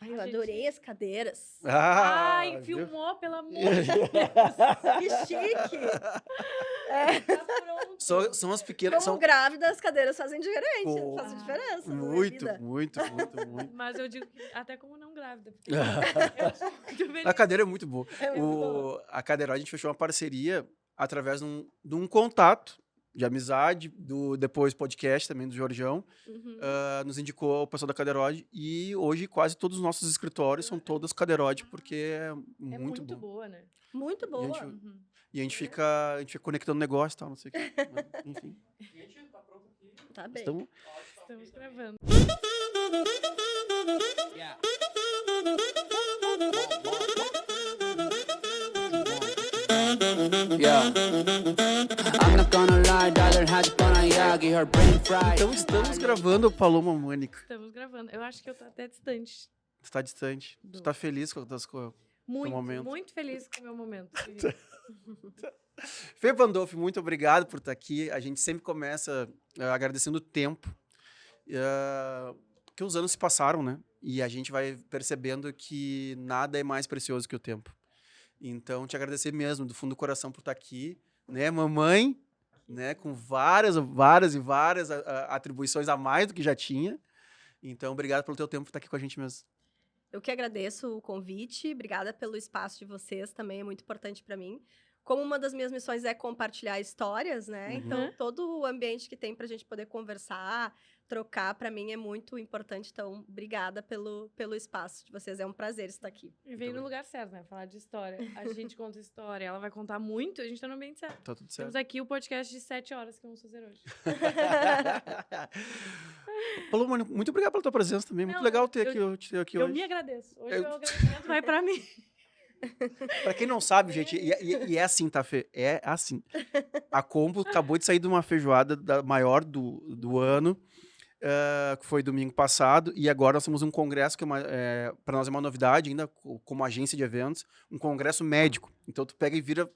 Ai, eu adorei as cadeiras. Ai, viu? filmou, pelo amor de Deus. Que chique! Tá pronto. São as pequenas... Como grávida, as cadeiras fazem diferente. Pô, Fazem diferença na minha Muito, vida. muito, muito, muito. Mas eu digo que até como não grávida. Porque eu sou muito feliz. A cadeira é muito boa. É muito boa. A Cadeiroide, a gente fechou uma parceria através de um contato de amizade, do depois podcast também do Jorjão. Uhum. Nos indicou o pessoal da Cadeiroide e hoje quase todos os nossos escritórios são todas Cadeiroide, porque é É muito muito bom. boa, né? Muito boa. gente- Uhum. E a gente fica conectando negócio e tal, não sei o quê. Mas, enfim, Tá bem. então, Estamos gravando. Yeah. I'm not gonna lie, Dollar has gonna Yagi, her brain fried. então estamos gravando o Paloma Mônica. Estamos gravando. Eu acho que eu tô até distante. Tu tá distante. Tu tá feliz com as coisas. Muito, momento. muito feliz com o meu momento. Fê Pandolfi, muito obrigado por estar aqui. A gente sempre começa agradecendo o tempo, porque os anos se passaram, né? E a gente vai percebendo que nada é mais precioso que o tempo. Então, te agradecer mesmo, do fundo do coração, por estar aqui, né, mamãe, né, com várias atribuições a mais do que já tinha. Então, obrigado pelo teu tempo por estar aqui com a gente mesmo. Eu que agradeço o convite, obrigada pelo espaço de vocês, também é muito importante para mim. Como uma das minhas missões é compartilhar histórias, né? Uhum. Então, todo o ambiente que tem pra gente poder conversar, trocar, para mim é muito importante. Então, obrigada pelo espaço de vocês, é um prazer estar aqui. E veio no lugar certo, né? Falar de história. A gente conta história, ela vai contar muito, a gente tá no ambiente certo. Tá tudo Temos certo. aqui o podcast de 7 horas que vamos fazer hoje. Paloma, muito obrigado pela tua presença também. Muito Não, legal ter aqui Eu hoje. me agradeço. Hoje Eu- o agradecimento vai pra mim. Pra quem não sabe, gente, e é assim, tá, Fê? É assim. A Combo acabou de sair de uma feijoada maior do ano, que foi domingo passado, e agora nós temos um congresso que para nós é uma novidade ainda, como agência de eventos, um congresso médico. Então tu pega e vira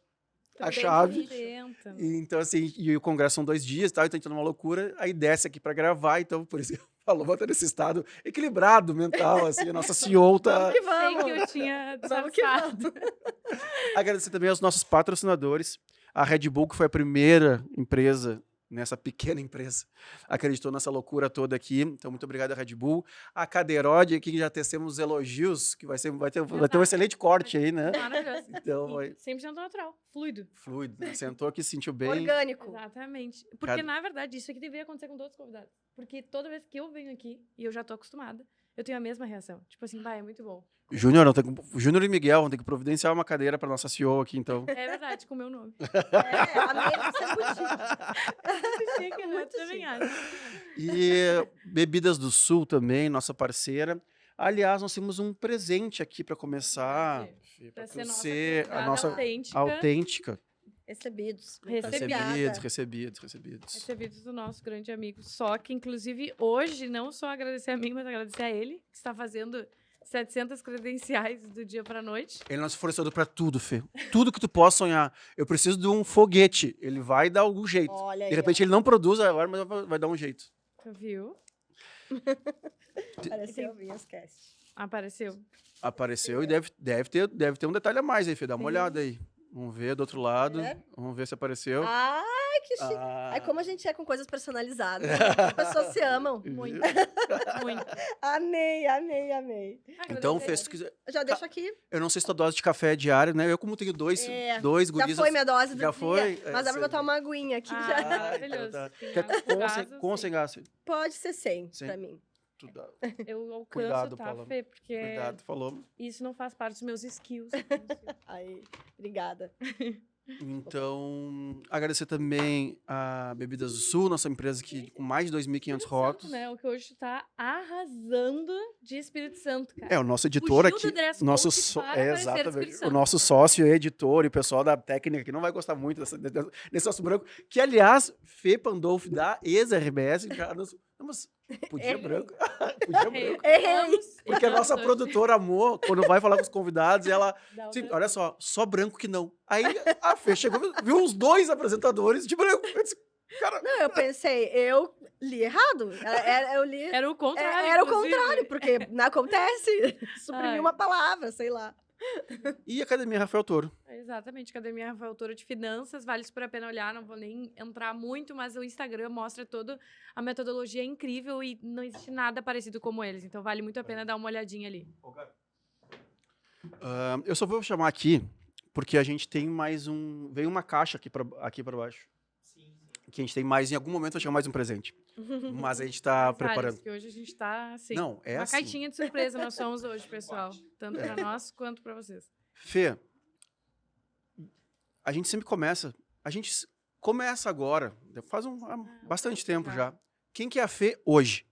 a Bem chave. Tenta. E, então, assim, e o congresso são 2 dias, tá? Então a gente tá numa loucura, aí desce aqui pra gravar, então por isso que eu falo, vou ter esse estado equilibrado mental, assim, a nossa CEO tá... Vamos que Sei vamos! que eu tinha Vamos que disfarçado. Agradecer também aos nossos patrocinadores. A Red Bull, que foi a primeira empresa, nessa pequena empresa, acreditou nessa loucura toda aqui. Então, muito obrigado, Red Bull. A Cadeiroide, aqui que já tecemos elogios, que vai ter um excelente corte aí, né? Maravilhoso. Então, vai E 100% natural, fluido. fluido. Né? Sentou aqui, se sentiu bem. Orgânico. Exatamente. Porque, Cada- na verdade, isso aqui deveria acontecer com todos os convidados. Porque toda vez que eu venho aqui, e eu já tô acostumada, eu tenho a mesma reação. Tipo assim, vai, é muito bom. Júnior e Miguel vão ter que providenciar uma cadeira para nossa CEO aqui, então. É verdade, com o meu nome. É, amei você é muito chique. Muito chique, né? Muito Também chique. acho. E Bebidas do Sul também, nossa parceira. Aliás, nós temos um presente aqui para começar. Pra Para ser nossa ser a convidada nossa autêntica. autêntica. Recebidos. Recebidos. Obrigada. Recebidos do nosso grande amigo. Só que, inclusive, hoje, não só agradecer a mim, mas agradecer a ele, que está fazendo 700 credenciais do dia pra noite. Ele é nosso fornecedor para tudo, Fê. Tudo que tu possa sonhar. Eu preciso de um foguete. Ele vai dar algum jeito. Olha aí, De repente ele não produz agora, mas vai dar um jeito. Tu viu? Apareceu o Vinhascast. Apareceu. Apareceu e deve ter um detalhe a mais aí, Fê. Dá uma Sim. olhada aí. Vamos ver do outro lado. É? Vamos ver se apareceu. Ai, que chique. Ah. Ai, como a gente é com coisas personalizadas. As pessoas se amam. Muito. Muito. Amei, amei, amei. Então, Fê, se tu quiser. Eu já deixo aqui. Eu não sei se tua dose de café é diária, né? Eu, como tenho dois É, guris. Já foi minha dose do Já dia. foi? Mas dá pra botar uma aguinha aqui. Ah, Já. maravilhoso. Tá. Tem Quer água com, gases, com ou sim. sem gás? Fê? Pode ser 100 Sim. pra mim. Tu dá. Eu alcanço, Cuidado, tá, Paula. Fê? Porque Cuidado, falou. isso não faz parte dos meus skills. Aí, obrigada. Então, agradecer também a Bebidas do Sul, nossa empresa que com mais de 2.500 rótulos. Né? O que hoje tá arrasando de Espírito Santo, cara. É, o nosso editor Fugiu do aqui. dress Nosso code só- para aparecer no exatamente. Espírito O Santo. nosso sócio, editor e o pessoal da técnica que não vai gostar muito desse nosso branco. Que, aliás, Fê Pandolfi da ex-RBS já nos. Não, mas podia Errei. branco. Podia branco. Errei. Porque a nossa produtora amou, quando vai falar com os convidados, ela. Dá Sim, outra- olha só branco que não. Aí a Fê chegou, viu uns 2 apresentadores de branco. Eu disse, Não, eu pensei, eu li errado. Eu li... Era o contrário, Era o inclusive. contrário, porque não acontece. Suprimi Ai. uma palavra, sei lá. E Academia Rafael Toro. Exatamente, Academia Rafael Toro de Finanças, vale super a pena olhar, não vou nem entrar muito, mas o Instagram mostra toda a metodologia incrível e não existe nada parecido como eles, então vale muito a pena dar uma olhadinha ali. Eu só vou chamar aqui, porque a gente tem mais um... Veio uma caixa aqui pra baixo. Que a gente tem mais, em algum momento vai chegar mais um presente. Mas a gente tá Mas, preparando. Alex, que hoje a gente tá, assim, Não, é uma assim. caixinha de surpresa nós somos hoje, pessoal, tanto para nós quanto para vocês. Fê, a gente sempre começa... A gente começa agora, faz há bastante tempo já. Quem que é a Fê hoje?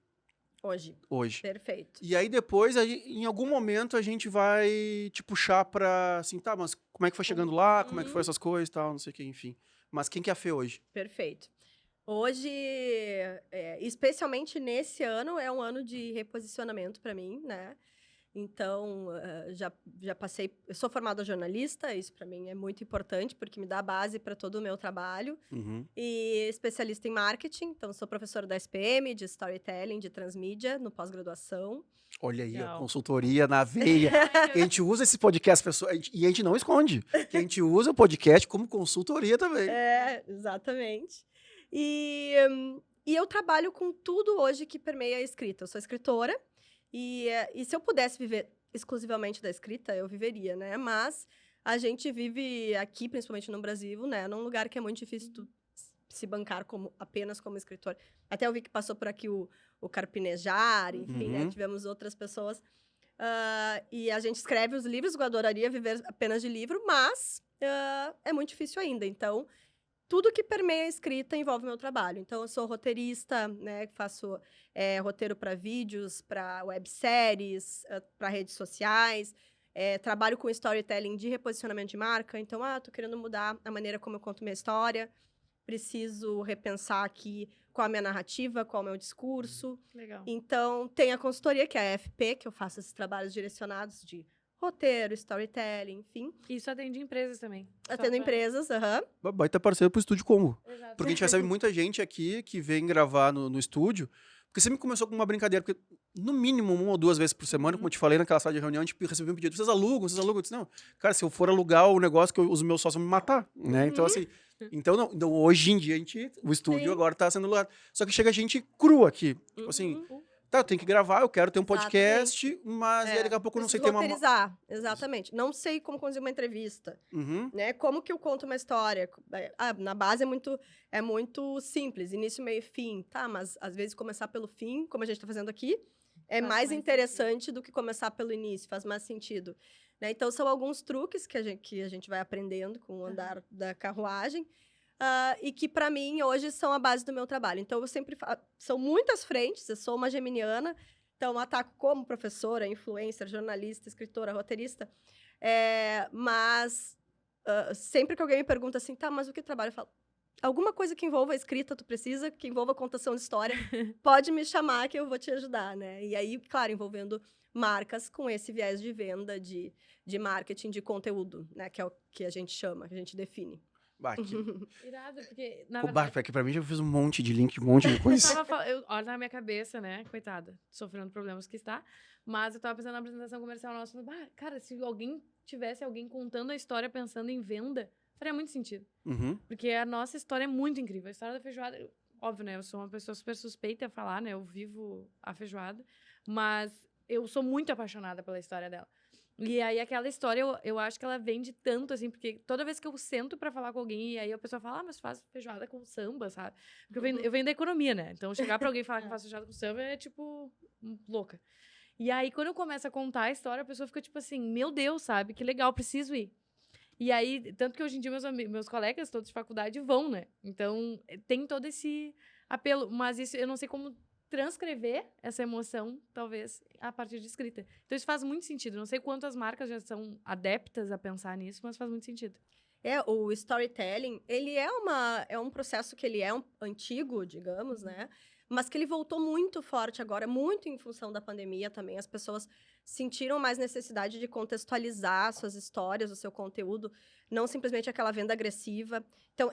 Hoje. Perfeito. E aí depois, em algum momento, a gente vai te puxar pra, assim, tá, mas como é que foi chegando lá? Como é que foi essas coisas e tal, não sei o que, enfim. Mas quem que é a Fê hoje? Perfeito. Hoje, especialmente nesse ano, é um ano de reposicionamento para mim, né? Então, já passei... Eu sou formada jornalista, isso para mim é muito importante, porque me dá base para todo o meu trabalho. Uhum. E especialista em marketing, então sou professora da SPM, de storytelling, de transmídia, no pós-graduação. Olha aí, a Legal. consultoria na veia. A gente usa esse podcast, pessoal, e a gente não esconde. Que a gente usa o podcast como consultoria também. Exatamente. E eu trabalho com tudo hoje que permeia a escrita. Eu sou escritora, e se eu pudesse viver exclusivamente da escrita, eu viveria, né? Mas a gente vive aqui, principalmente no Brasil, né? Num lugar que é muito difícil tu se bancar apenas como escritor. Até eu vi que passou por aqui o Carpinejar, enfim, né? Tivemos outras pessoas. E a gente escreve os livros, eu adoraria viver apenas de livro, mas é muito difícil ainda. Então, tudo que permeia a escrita envolve meu trabalho. Então, eu sou roteirista, né? Faço roteiro para vídeos, para webséries, para redes sociais. Trabalho com storytelling de reposicionamento de marca. Então, tô querendo mudar a maneira como eu conto minha história. Preciso repensar aqui qual a minha narrativa, qual o meu discurso. Legal. Então, tem a consultoria, que é a AFP, que eu faço esses trabalhos direcionados de roteiro, storytelling, enfim. Isso atende empresas também. Atendo empresas, Baita parceiro pro Estúdio Combo. Exato. Porque a gente recebe muita gente aqui que vem gravar no estúdio, porque sempre começou com uma brincadeira, porque no mínimo 1 ou 2 vezes por semana, como eu te falei naquela sala de reunião, a gente recebeu um pedido, vocês alugam? Eu disse, não, cara, se eu for alugar o negócio, que os meus sócios vão me matar, né? Então, assim, então, hoje em dia, o estúdio agora tá sendo alugado. Só que chega gente crua aqui, tipo assim, tá, eu tenho que gravar, eu quero ter um podcast, mas aí daqui a pouco eu não sei ter uma... roteirizar, exatamente. Não sei como conduzir uma entrevista, né? Como que eu conto uma história? Na base é muito simples, início, meio e fim, tá? Mas, às vezes, começar pelo fim, como a gente tá fazendo aqui, é mais interessante do que começar pelo início, faz mais sentido. Né? Então, são alguns truques que a gente vai aprendendo com o andar da carruagem, e que, para mim, hoje são a base do meu trabalho. Então, eu sempre são muitas frentes, eu sou uma geminiana, então ataco como professora, influencer, jornalista, escritora, roteirista, mas sempre que alguém me pergunta assim, tá, mas o que trabalho? Eu falo, alguma coisa que envolva a escrita, tu precisa, que envolva a contação de história, pode me chamar que eu vou te ajudar, né? E aí, claro, envolvendo marcas com esse viés de venda, de marketing, de conteúdo, né? Que é o que a gente chama, que a gente define. Irado, porque, na verdade... verdade... que pra mim já fiz um monte de link, um monte de coisa. Olha na minha cabeça, né? Coitada, sofrendo problemas que está. Mas eu tava pensando na apresentação comercial nossa. Cara, se tivesse alguém contando a história pensando em venda, faria muito sentido. Porque a nossa história é muito incrível. A história da feijoada... Óbvio, né? Eu sou uma pessoa super suspeita a falar, né? Eu vivo a feijoada. Mas eu sou muito apaixonada pela história dela. E aí, aquela história, eu acho que ela vende tanto, assim, porque toda vez que eu sento pra falar com alguém, e aí a pessoa fala, mas faz feijoada com samba, sabe? Porque eu venho da economia, né? Então, chegar pra alguém e falar que faz feijoada com samba é, tipo, louca. E aí, quando eu começo a contar a história, a pessoa fica, tipo assim, meu Deus, sabe? Que legal, preciso ir. E aí, tanto que hoje em dia meus colegas, todos de faculdade, vão, né? Então, tem todo esse apelo. Mas isso, eu não sei como transcrever essa emoção, talvez, a partir de escrita. Então, isso faz muito sentido. Não sei quantas marcas já são adeptas a pensar nisso, mas faz muito sentido. O storytelling, ele é um processo que ele é antigo, digamos, né? mas que ele voltou muito forte agora, muito em função da pandemia também. As pessoas sentiram mais necessidade de contextualizar suas histórias, o seu conteúdo, não simplesmente aquela venda agressiva. Então,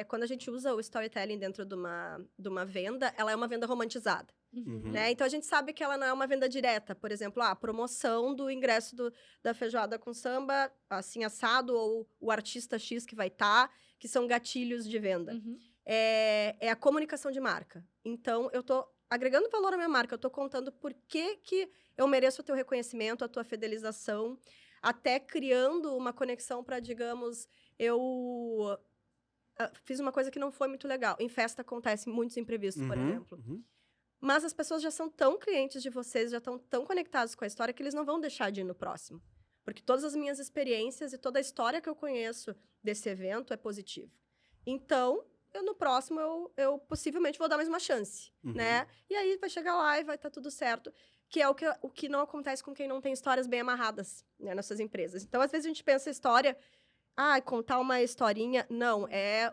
quando a gente usa o storytelling dentro de uma venda, ela é uma venda romantizada. Uhum. Né? Então, a gente sabe que ela não é uma venda direta. Por exemplo, a promoção do ingresso da feijoada com samba, assim, assado, ou o artista X que vai estar, que são gatilhos de venda. É a comunicação de marca. Então, eu tô agregando valor à minha marca, eu tô contando por que eu mereço o teu reconhecimento, a tua fidelização, até criando uma conexão para, digamos, eu fiz uma coisa que não foi muito legal. Em festa acontecem muitos imprevistos, por exemplo. Mas as pessoas já são tão clientes de vocês, já estão tão conectados com a história, que eles não vão deixar de ir no próximo. Porque todas as minhas experiências e toda a história que eu conheço desse evento é positiva. Então, no próximo, eu possivelmente vou dar mais uma chance, né? E aí, vai chegar lá e vai estar tudo certo. Que é o que não acontece com quem não tem histórias bem amarradas, né, nas suas empresas. Então, às vezes, a gente pensa história... contar uma historinha... Não,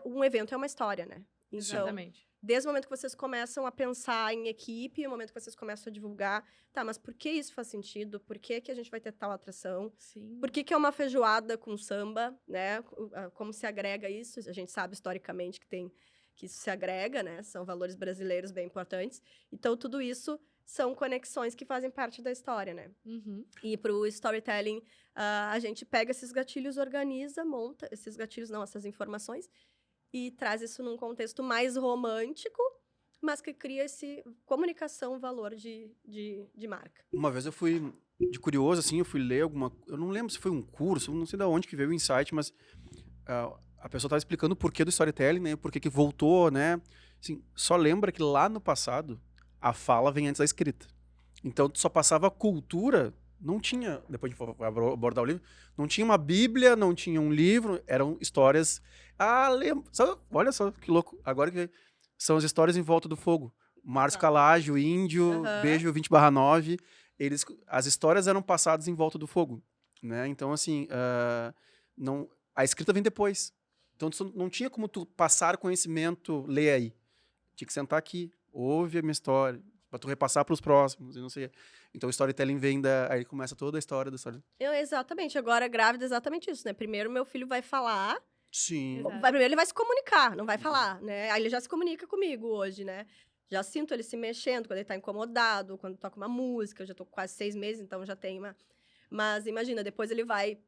um evento é uma história, né? Então, exatamente. Desde o momento que vocês começam a pensar em equipe, o momento que vocês começam a divulgar... Tá, mas por que isso faz sentido? Por que a gente vai ter tal atração? Sim. Por que é uma feijoada com samba, né? Como se agrega isso? A gente sabe historicamente que isso se agrega, né? São valores brasileiros bem importantes. Então, tudo isso são conexões que fazem parte da história, né? E para o storytelling, a gente pega esses gatilhos, organiza, monta esses gatilhos, não, essas informações, e traz isso num contexto mais romântico, mas que cria esse comunicação, valor de marca. Uma vez eu fui, de curioso, assim, eu fui ler eu não lembro se foi um curso, não sei de onde que veio o insight, mas a pessoa estava explicando o porquê do storytelling, né? Por que voltou, né? Assim, só lembra que lá no passado, a fala vem antes da escrita. Então, tu só passava a cultura, não tinha, depois de abordar o livro, não tinha uma bíblia, não tinha um livro, eram histórias... lembro, olha só que louco, agora que são as histórias em volta do fogo. Márcio Calágio, Índio, Beijo 20/9, as histórias eram passadas em volta do fogo, né? Então, assim, a escrita vem depois. Então, não tinha como tu passar conhecimento, ler aí. Tinha que sentar aqui, ouve a minha história, pra tu repassar pros próximos, e não sei. Então, o storytelling vem aí começa toda a história da história. Exatamente. Agora, grávida, exatamente isso, né? Primeiro, meu filho vai falar... Sim. Primeiro ele vai se comunicar, não vai falar, né? Aí ele já se comunica comigo hoje, né? Já sinto ele se mexendo quando ele tá incomodado, quando toca uma música. Eu já tô com quase 6 meses, então já tem uma... Mas imagina, depois ele vai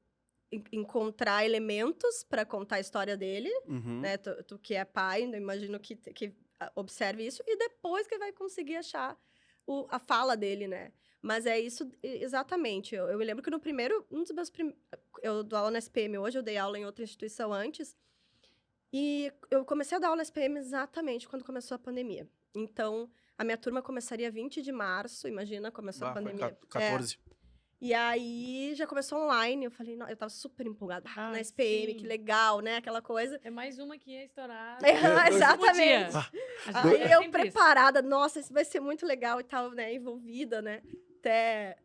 encontrar elementos para contar a história dele, né? Tu que é pai, eu imagino que observe isso. E depois que ele vai conseguir achar a fala dele, né? Mas é isso exatamente. Eu me lembro que no primeiro... Eu dou aula na SPM hoje, eu dei aula em outra instituição antes. E eu comecei a dar aula na SPM exatamente quando começou a pandemia. Então, a minha turma começaria 20 de março, imagina, começou a pandemia. 14. E aí, já começou online. Eu falei, eu tava super empolgada. Na SPM, sim. que legal, né? Aquela coisa. É mais uma que ia estourar. Exatamente. Aí eu preparada, isso. nossa, isso vai ser muito legal e tal, né? Envolvida, né? Até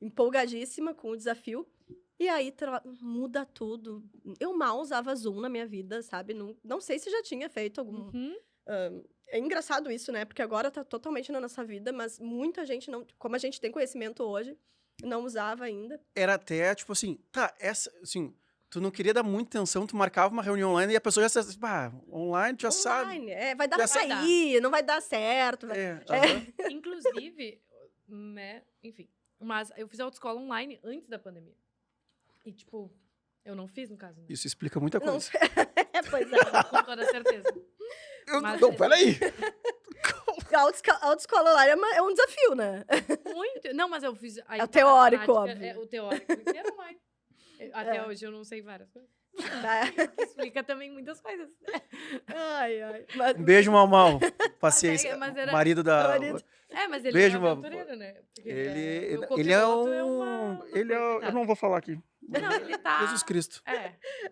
empolgadíssima com o desafio. E aí, muda tudo. Eu mal usava Zoom na minha vida, sabe? Não sei se já tinha feito algum... é engraçado isso, né? Porque agora tá totalmente na nossa vida, mas muita gente não... Como a gente tem conhecimento hoje, não usava ainda. Era até, tipo assim... assim... Tu não queria dar muita atenção, tu marcava uma reunião online e a pessoa já sabe, online já sabe. Vai dar pra sair, não vai dar certo. Inclusive, né, enfim, mas eu fiz autoescola online antes da pandemia. E, tipo, eu não fiz, no caso. Né? Isso explica muita coisa. Pois é. Com toda certeza. Não, peraí. A autoescola online é um desafio, né? Muito. Não, mas eu fiz... É o teórico, óbvio. O teórico era online. Até hoje eu não sei várias coisas. Explica também muitas coisas. Mas... Um beijo, Mal. Paciência. Marido da... mas ele beijo, é um aventureiro, né? Porque ele é um... eu não vou falar aqui. Não, ele tá... Jesus Cristo.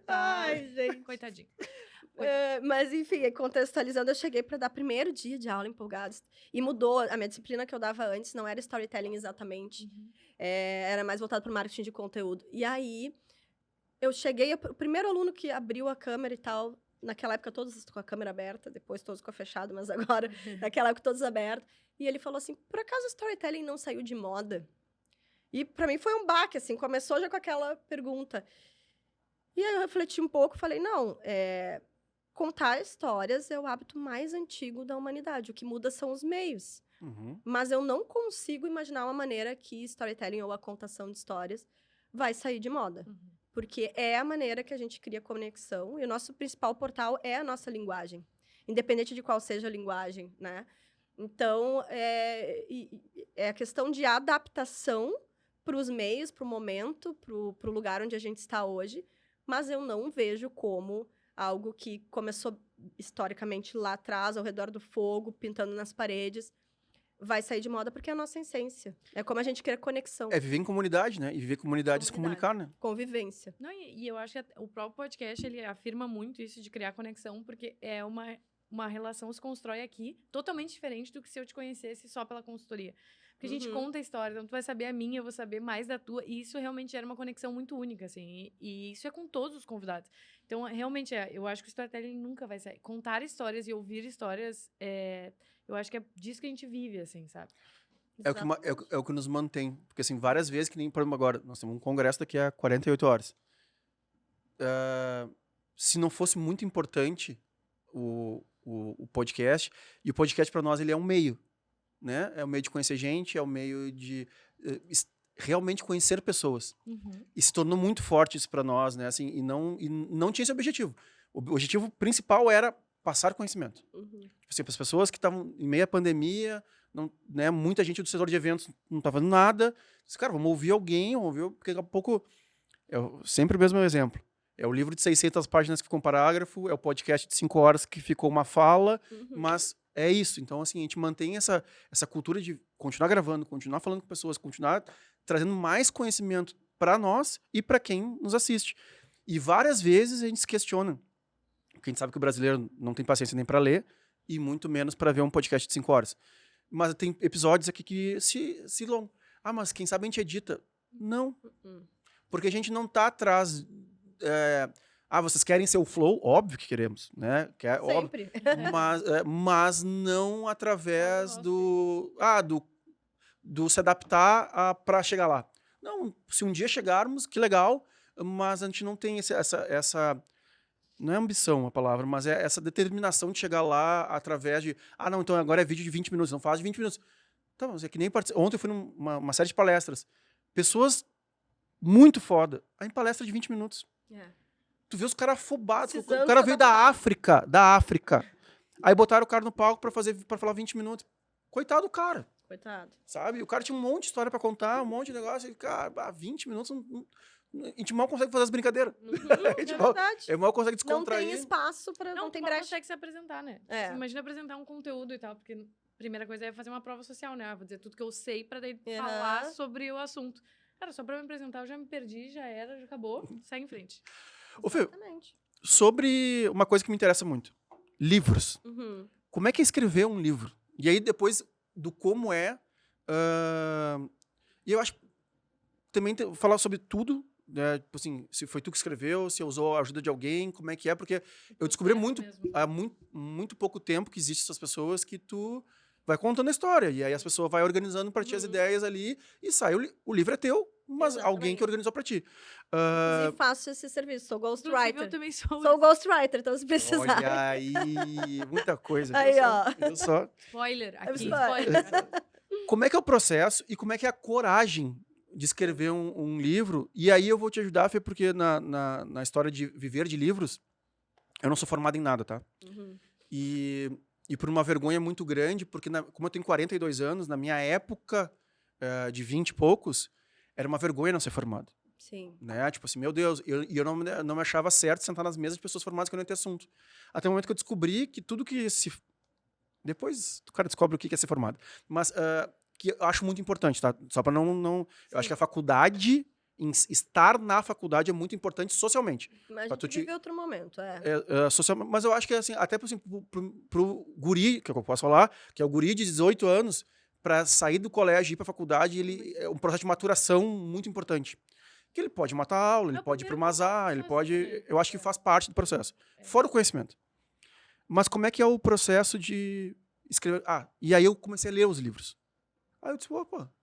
Ai, gente. Coitadinho. Mas, enfim, contextualizando, eu cheguei para dar primeiro dia de aula empolgados. E mudou. A minha disciplina que eu dava antes não era storytelling exatamente. Era mais voltado para o marketing de conteúdo. E aí, eu cheguei... O primeiro aluno que abriu a câmera e tal, naquela época todos com a câmera aberta, depois todos com a fechada, mas agora, naquela época todos abertos. E ele falou assim, por acaso o storytelling não saiu de moda? E pra mim foi um baque, assim, começou já com aquela pergunta. E aí eu refleti um pouco, falei, não, contar histórias é o hábito mais antigo da humanidade, o que muda são os meios. Mas eu não consigo imaginar uma maneira que storytelling ou a contação de histórias vai sair de moda. Porque é a maneira que a gente cria conexão e o nosso principal portal é a nossa linguagem. Independente de qual seja a linguagem, né? Então, é a questão de adaptação para os meios, para o momento, para o lugar onde a gente está hoje. Mas eu não vejo como algo que começou historicamente lá atrás, ao redor do fogo, pintando nas paredes, vai sair de moda porque é a nossa essência. É como a gente quer conexão. É viver em comunidade, né? E viver comunidade e se comunicar, né? Convivência. Não, e eu acho que o próprio podcast, ele afirma muito isso de criar conexão, porque é uma relação se constrói aqui totalmente diferente do que se eu te conhecesse só pela consultoria. Porque a gente conta a história, então tu vai saber a minha, eu vou saber mais da tua, e isso realmente era uma conexão muito única, assim, e isso é com todos os convidados. Então, realmente, eu acho que o storytelling nunca vai sair. Contar histórias e ouvir histórias, eu acho que é disso que a gente vive, assim, sabe? É o que nos mantém. Porque, assim, várias vezes, que nem, por exemplo, agora, nós temos um congresso daqui a 48 horas. Se não fosse muito importante o podcast, e o podcast para nós ele é um meio, né? É um meio de conhecer gente, é um meio de realmente conhecer pessoas. E se tornou muito forte isso para nós, né? Assim, e não tinha esse objetivo. O objetivo principal era passar conhecimento. Tipo assim, para as pessoas que estavam em meio à pandemia, né, muita gente do setor de eventos não estava fazendo nada. Disse, cara, vamos ouvir alguém, porque daqui a pouco... sempre o mesmo exemplo. É o livro de 600 páginas que ficou um parágrafo, é o podcast de 5 horas que ficou uma fala, mas é isso. Então, assim, a gente mantém essa cultura de continuar gravando, continuar falando com pessoas, continuar trazendo mais conhecimento para nós e para quem nos assiste. E várias vezes a gente se questiona, porque a gente sabe que o brasileiro não tem paciência nem para ler e muito menos para ver um podcast de 5 horas. Mas tem episódios aqui que se long. Mas quem sabe a gente edita. Não. Porque a gente não tá atrás... vocês querem ser o flow? Óbvio que queremos, né? Sempre. Mas não através do se adaptar para chegar lá. Não, se um dia chegarmos, que legal, mas a gente não tem essa não é ambição a palavra, mas é essa determinação de chegar lá através de, não, então agora é vídeo de 20 minutos, não faz de 20 minutos. Tá, mas é que nem ontem eu fui numa série de palestras. Pessoas muito foda. Aí em palestra de 20 minutos. Tu vê os caras afobados. O cara veio da África. Aí botaram o cara no palco pra falar 20 minutos. Coitado do cara. Coitado. Sabe? O cara tinha um monte de história pra contar, um monte de negócio. E, cara, 20 minutos... A gente mal consegue fazer as brincadeiras. É verdade. Mal consegue descontrair. Não tem espaço pra... Não tem brecha. consegue se apresentar, né? Você imagina apresentar um conteúdo e tal, porque a primeira coisa é fazer uma prova social, né? Vou dizer tudo que eu sei pra daí falar sobre o assunto. Cara, só pra me apresentar, eu já me perdi, já era, já acabou, segue em frente. Ô, Fê, sobre uma coisa que me interessa muito. Livros. Como é que é escrever um livro? E aí, depois do como é... E eu acho também falar sobre tudo, né? Tipo assim, se foi tu que escreveu, se usou a ajuda de alguém, como é que é, porque eu descobri há muito pouco tempo que existem essas pessoas que tu vai contando a história, e aí as pessoas vão organizando para ti as ideias ali, e sai, o livro é teu, mas alguém que organizou para ti. Inclusive, faço esse serviço, sou ghostwriter. Eu também sou. Sou ghostwriter, então se precisar. Olha aí, muita coisa. Aí, ó. Só. Spoiler, aqui, Spoiler. Como é que é o processo e como é que é a coragem de escrever um livro? E aí eu vou te ajudar, Fê, porque na história de viver de livros, eu não sou formado em nada, tá? E por uma vergonha muito grande, porque como eu tenho 42 anos, na minha época de 20 e poucos, era uma vergonha não ser formado. Sim. Né? Tipo assim, meu Deus, eu não me achava certo sentar nas mesas de pessoas formadas que eu não ia ter assunto. Até o momento que eu descobri que tudo que se... Depois o cara descobre o que é ser formado. Mas que eu acho muito importante, tá? Só para não... Eu acho que a faculdade... Estar na faculdade é muito importante socialmente. Mas a gente vive outro momento, mas eu acho que, assim, até assim, pro guri, que eu posso falar, que é o guri de 18 anos, para sair do colégio e ir pra faculdade, ele é um processo de maturação muito importante. Que ele pode matar a aula, ele É o pode ir para primeiro uma azar, ele processo, pode... né? Eu acho que faz parte do processo. Fora o conhecimento. Mas como é que é o processo de escrever? E aí eu comecei a ler os livros. Aí eu disse, opa,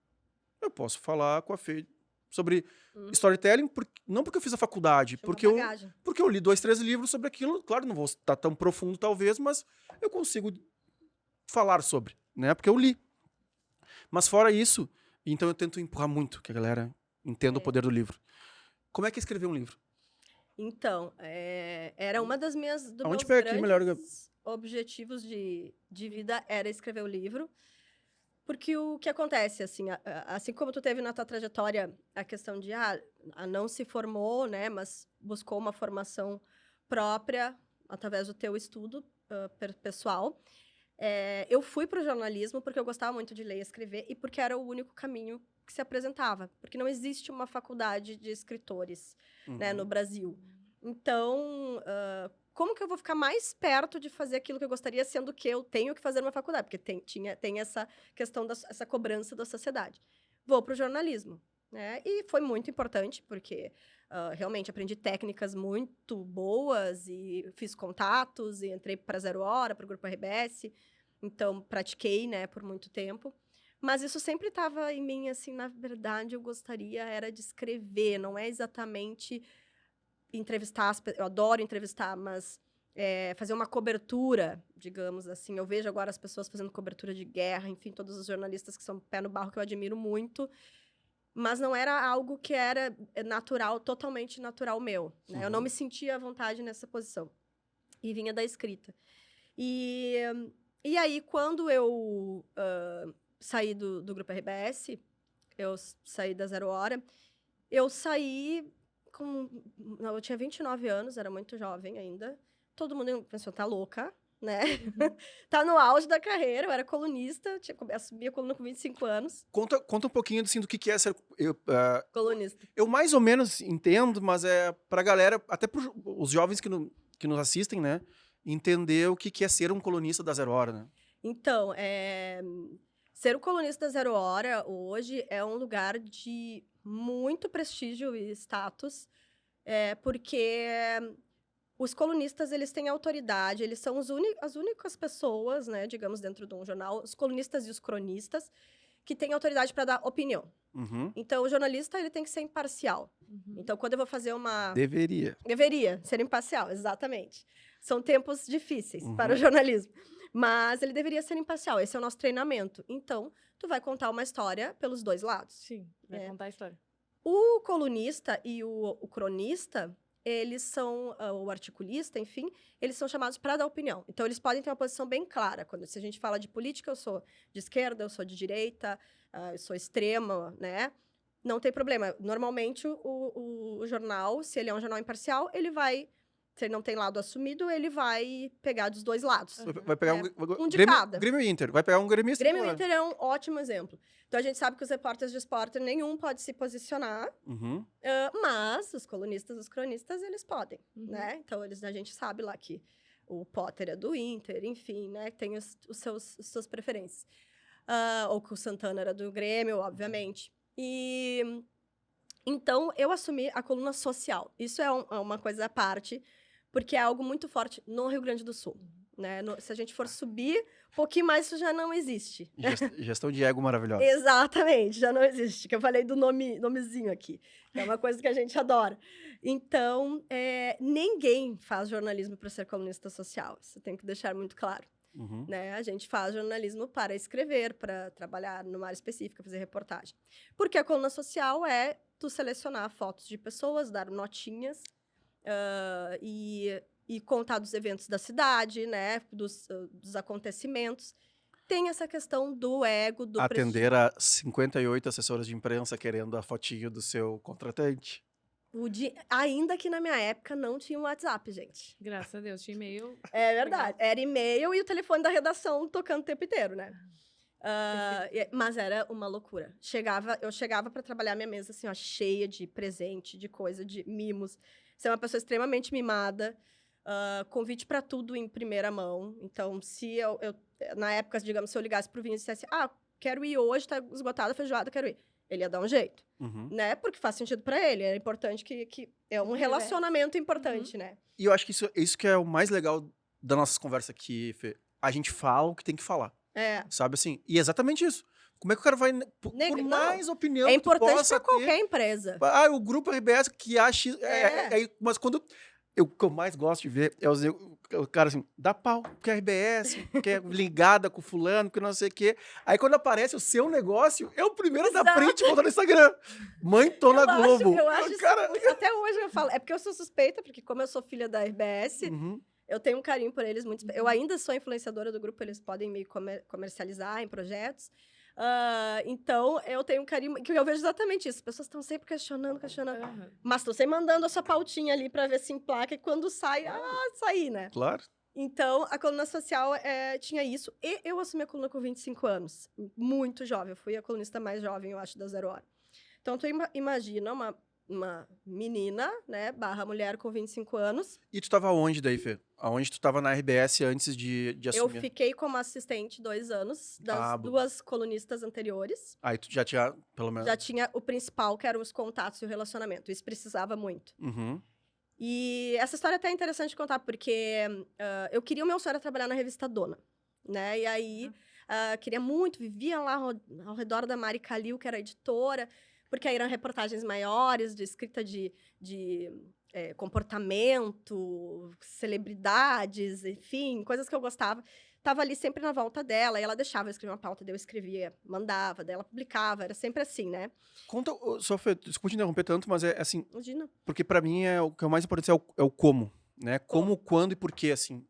eu posso falar com a Fê sobre storytelling, não porque eu fiz a faculdade, porque eu li 2, 3 livros sobre aquilo. Claro, não vou estar tão profundo talvez, mas eu consigo falar sobre, né? Porque eu li. Mas fora isso, então eu tento empurrar muito que a galera entenda o poder do livro. Como é que é escrever um livro? Então, era uma das meus grandes objetivos de vida era escrever o livro. Porque o que acontece, assim como tu teve na tua trajetória a questão de, não se formou, né, mas buscou uma formação própria através do teu estudo pessoal, eu fui para o jornalismo porque eu gostava muito de ler e escrever e porque era o único caminho que se apresentava. Porque não existe uma faculdade de escritores, né, no Brasil. Então, como que eu vou ficar mais perto de fazer aquilo que eu gostaria, sendo que eu tenho que fazer uma faculdade? Porque tem essa questão, essa cobrança da sociedade. Vou para o jornalismo, né? E foi muito importante, porque realmente aprendi técnicas muito boas e fiz contatos e entrei para 0 Hora, para o Grupo RBS. Então, pratiquei, né, por muito tempo. Mas isso sempre estava em mim, assim, na verdade, eu gostaria era de escrever, não é exatamente entrevistar, eu adoro entrevistar, mas fazer uma cobertura, digamos assim. Eu vejo agora as pessoas fazendo cobertura de guerra, enfim, todos os jornalistas que são pé no barro, que eu admiro muito, mas não era algo que era natural, totalmente natural meu, né? Eu não me sentia à vontade nessa posição. E vinha da escrita. E aí, quando eu saí do Grupo RBS, eu saí da 0 Hora, eu saí... Eu tinha 29 anos, era muito jovem ainda. Todo mundo pensou, tá louca, né? Tá no auge da carreira, eu era colunista, assumi a coluna com 25 anos. Conta um pouquinho assim, do que é ser... colunista. Eu mais ou menos entendo, mas pra galera, até os jovens que nos assistem, né? Entender o que é ser um colunista da 0 Hora, né? Então, ser o colunista da 0 Hora hoje é um lugar de muito prestígio e status, porque os colunistas, eles têm autoridade, eles são as únicas pessoas, né, digamos, dentro de um jornal, os colunistas e os cronistas, que têm autoridade para dar opinião. Então, o jornalista, ele tem que ser imparcial. Então, quando eu vou fazer uma... Deveria ser imparcial, exatamente. São tempos difíceis para o jornalismo. Mas ele deveria ser imparcial, esse é o nosso treinamento. Então, tu vai contar uma história pelos dois lados. Sim, vai contar a história. O colunista e o cronista, eles são, o articulista, enfim, eles são chamados para dar opinião. Então, eles podem ter uma posição bem clara. Se a gente fala de política, eu sou de esquerda, eu sou de direita, eu sou extrema, né? Não tem problema. Normalmente, o jornal, se ele é um jornal imparcial, ele vai... Se ele não tem lado assumido, ele vai pegar dos dois lados. Vai pegar um de cada. Grêmio e Inter. Vai pegar um gremista. Grêmio e Inter é um ótimo exemplo. Então, a gente sabe que os repórteres de esporte, nenhum pode se posicionar. Mas os colunistas, os cronistas, eles podem, né? Então, a gente sabe lá que o Potter é do Inter, enfim, né? Tem as suas preferências. Ou que o Santana era do Grêmio, obviamente. E... Então, eu assumi a coluna social. Isso é uma coisa à parte, porque é algo muito forte no Rio Grande do Sul, né? Se a gente for subir, um pouquinho mais, isso já não existe. Gestão de ego maravilhosa. Exatamente, já não existe. Que eu falei do nomezinho aqui. É uma coisa que a gente adora. Então, ninguém faz jornalismo para ser colunista social. Isso tem que deixar muito claro. Né? A gente faz jornalismo para escrever, para trabalhar numa área específica, fazer reportagem. Porque a coluna social é tu selecionar fotos de pessoas, dar notinhas e contar dos eventos da cidade, né? Dos acontecimentos. Tem essa questão do ego, do atender a 58 assessoras de imprensa querendo a fotinho do seu contratante. Ainda que na minha época não tinha um WhatsApp, gente. Graças a Deus, tinha e-mail. É verdade. Era e-mail e o telefone da redação tocando o tempo inteiro, né? Mas era uma loucura. Eu chegava para trabalhar minha mesa assim, ó, cheia de presente, de coisa, de mimos. Você é uma pessoa extremamente mimada. Convite para tudo em primeira mão. Então, se eu na época, digamos, se eu ligasse pro Vinho e dissesse, quero ir hoje, tá esgotada a feijoada, quero ir. Ele ia dar um jeito, Uhum. né? Porque faz sentido pra ele. É importante que é um relacionamento importante, né? E eu acho que isso que é o mais legal da nossa conversa aqui, Fê. A gente fala o que tem que falar, É. sabe assim? E é exatamente isso. Como é que o cara vai... Por Não. mais opinião É que tu importante possa pra qualquer ter... empresa. Ah, o grupo RBS que acha... É. Mas quando... O que eu mais gosto de ver é o cara assim, dá pau, porque é RBS, que é ligada com fulano, que não sei o quê. Aí quando aparece o seu negócio, é o primeiro da Exato. print e botar no Instagram. Mãe, tô na Globo. Eu acho isso Cara... muito- até hoje eu falo. É porque eu sou suspeita, porque como eu sou filha da RBS, Uhum. eu tenho um carinho por eles muito. Eu ainda sou influenciadora do grupo, eles podem me comercializar em projetos. Então, eu tenho um carinho, que eu vejo exatamente isso. As pessoas estão sempre questionando. Aham. Mas estão sempre mandando a sua pautinha ali pra ver se emplaca. E quando sai, sair, né? Claro. Então, a coluna social tinha isso. E eu assumi a coluna com 25 anos. Muito jovem. Eu fui a colunista mais jovem, eu acho, da Zero Hora. Então, tu imagina uma menina, né, / mulher com 25 anos. E tu tava onde daí, Fê? Aonde tu tava na RBS antes de Eu assumir? fiquei como assistente 2 anos das duas colunistas anteriores. Aí tu já tinha, pelo menos... Já tinha o principal, que eram os contatos e o relacionamento. Isso precisava muito. Uhum. E essa história até é interessante de contar, porque eu queria, o meu sonho era trabalhar na revista Dona, né? E aí, queria muito, vivia lá ao redor da Mari Calil, que era editora, porque aí eram reportagens maiores, de escrita de comportamento, celebridades, enfim, coisas que eu gostava. Tava ali sempre na volta dela, e ela deixava eu escrever uma pauta, daí eu escrevia, mandava, daí ela publicava, era sempre assim, né? Conta, só Fê, desculpa te interromper tanto, mas é assim, Imagina. porque pra mim o que é o mais importante é o como, né? Como, quando e por quê, assim.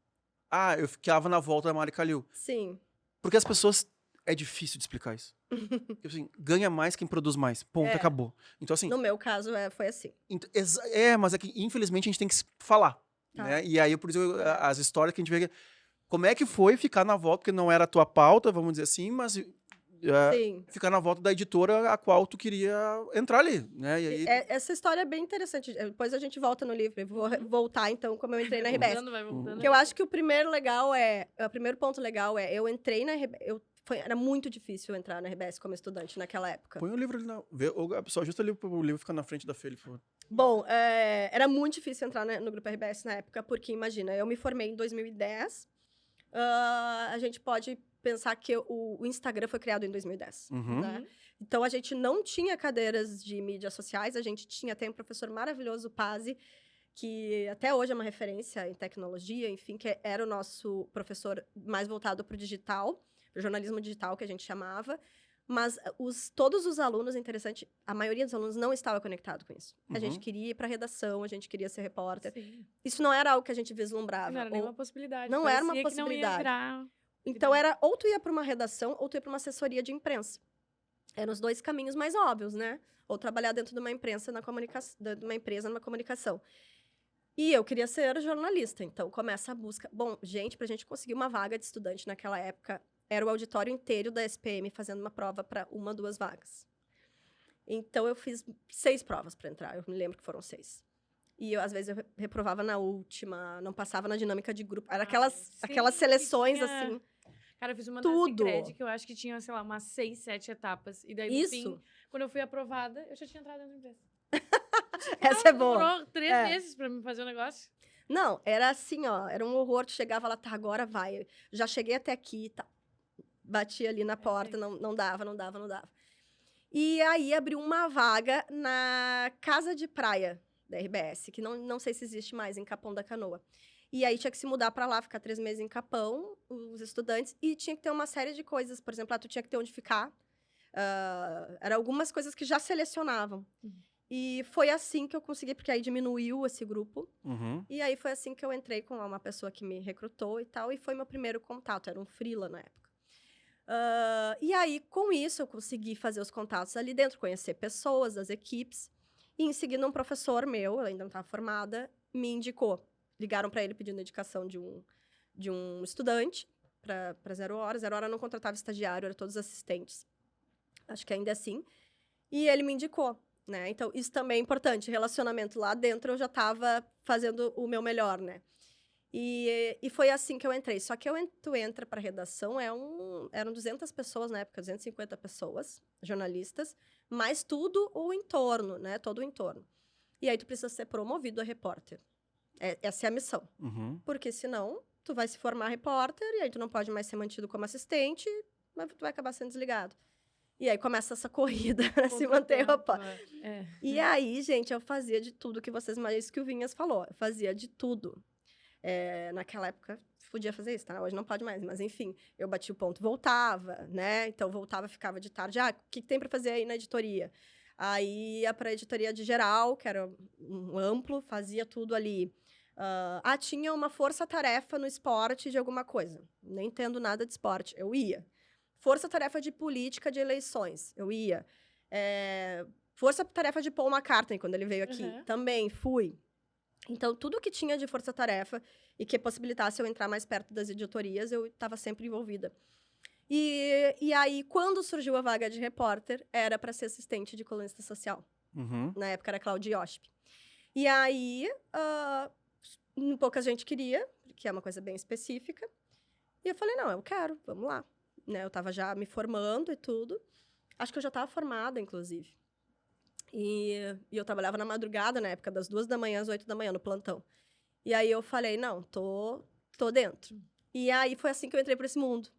Eu ficava na volta da Mari Calil. Sim. Porque as pessoas... É difícil de explicar isso. Tipo assim, ganha mais quem produz mais. Ponto, acabou. Então, assim... No meu caso, foi assim. Mas é que, infelizmente, a gente tem que falar, Tá. né? E aí, por isso, as histórias que a gente vê... Como é que foi ficar na volta, porque não era a tua pauta, vamos dizer assim, mas... Sim. Ficar na volta da editora a qual tu queria entrar ali, né? E aí... Essa história é bem interessante. Depois a gente volta no livro. Eu vou voltar, então, como eu entrei na RBS. Vai voltando. Porque eu acho que o primeiro ponto legal é, eu entrei na RBS, era muito difícil entrar na RBS como estudante naquela época. Põe o livro ali o pessoal, justo ali o livro ficar na frente da Fê, por favor. Bom, era muito difícil entrar no grupo RBS na época, porque, imagina, eu me formei em 2010, a gente pode pensar que o Instagram foi criado em 2010, Uhum. né? Então, a gente não tinha cadeiras de mídias sociais, a gente tem um professor maravilhoso, o Pazzi, que até hoje é uma referência em tecnologia, enfim, que era o nosso professor mais voltado para o digital, para o jornalismo digital, que a gente chamava. Mas todos os alunos, interessante, a maioria dos alunos não estava conectado com isso. A gente queria ir para a redação, a gente queria ser repórter. Sim. Isso não era algo que a gente vislumbrava. Não era nenhuma possibilidade. Não era uma Parecia que não ia possibilidade. virar. Então, era ou tu ia para uma redação, ou tu ia para uma assessoria de imprensa. Eram os dois caminhos mais óbvios, né? Ou trabalhar dentro de uma empresa na comunicação. E eu queria ser jornalista, então começa a busca. Bom, gente, pra gente conseguir uma vaga de estudante naquela época, era o auditório inteiro da SPM fazendo uma prova para 1, 2 vagas. Então, eu fiz 6 provas para entrar, eu me lembro que foram 6. E às vezes, eu reprovava na última, não passava na dinâmica de grupo. Era aquelas seleções, assim. Cara, eu fiz uma Tudo. da Cicred, que eu acho que tinha, sei lá, umas 6, 7 etapas. E daí, no fim, quando eu fui aprovada, eu já tinha entrado dentro da empresa. Essa é boa. Demorou 3 meses pra me fazer o negócio. Não, era assim, ó. Era um horror. Tu chegava lá, tá, agora vai. Já cheguei até aqui, tá. Batia ali na porta, não dava. E aí, abriu uma vaga na casa de praia da RBS, que não sei se existe mais, em Capão da Canoa. E aí, tinha que se mudar pra lá, ficar 3 meses em Capão, os estudantes, e tinha que ter uma série de coisas. Por exemplo, tu tinha que ter onde ficar. Eram algumas coisas que já selecionavam. E foi assim que eu consegui, porque aí diminuiu esse grupo. Uhum. E aí, foi assim que eu entrei com uma pessoa que me recrutou e tal, e foi meu primeiro contato. Era um freela na época. E aí, com isso, eu consegui fazer os contatos ali dentro, conhecer pessoas, as equipes. E em seguida, um professor meu, eu ainda não estava formada, me indicou. Ligaram para ele pedindo indicação de um estudante para Zero Hora. Zero Hora não contratava estagiário, eram todos assistentes. Acho que ainda é assim. E ele me indicou, né? Então, isso também é importante. Relacionamento lá dentro, eu já estava fazendo o meu melhor, né? E foi assim que eu entrei. Só que tu entra para redação, eram 200 pessoas na época, 250 pessoas, jornalistas, mais tudo o entorno, né? Todo o entorno. E aí tu precisa ser promovido a repórter. Essa é a missão. Porque senão tu vai se formar repórter e aí tu não pode mais ser mantido como assistente, mas tu vai acabar sendo desligado. E aí começa essa corrida para se manter repórter. E aí, gente, eu fazia de tudo que vocês... Mas isso que o Vinhas falou. Eu fazia de tudo. Naquela época, podia fazer isso, tá? Hoje não pode mais. Mas, enfim, eu batia o ponto, voltava, né? Então, voltava, ficava de tarde. O que tem para fazer aí na editoria? Aí, ia para a editoria de geral, que era um amplo, fazia tudo ali. Tinha uma força-tarefa no esporte de alguma coisa. Nem entendo nada de esporte. Eu ia. Força-tarefa de política de eleições. Eu ia. Força-tarefa de Paul McCartney, quando ele veio aqui. Também fui. Então, tudo que tinha de força-tarefa e que possibilitasse eu entrar mais perto das editorias, eu estava sempre envolvida. E aí, quando surgiu a vaga de repórter, era para ser assistente de colunista social. Na época era Claudia Iosp. E aí, pouca gente queria, que é uma coisa bem específica. E eu falei, não, eu quero, vamos lá. Né, eu estava já me formando e tudo. Acho que eu já estava formada, inclusive. E eu trabalhava na madrugada, na época, das 2 da manhã às 8 da manhã, no plantão. E aí eu falei, não, tô dentro. E aí foi assim que eu entrei para esse mundo.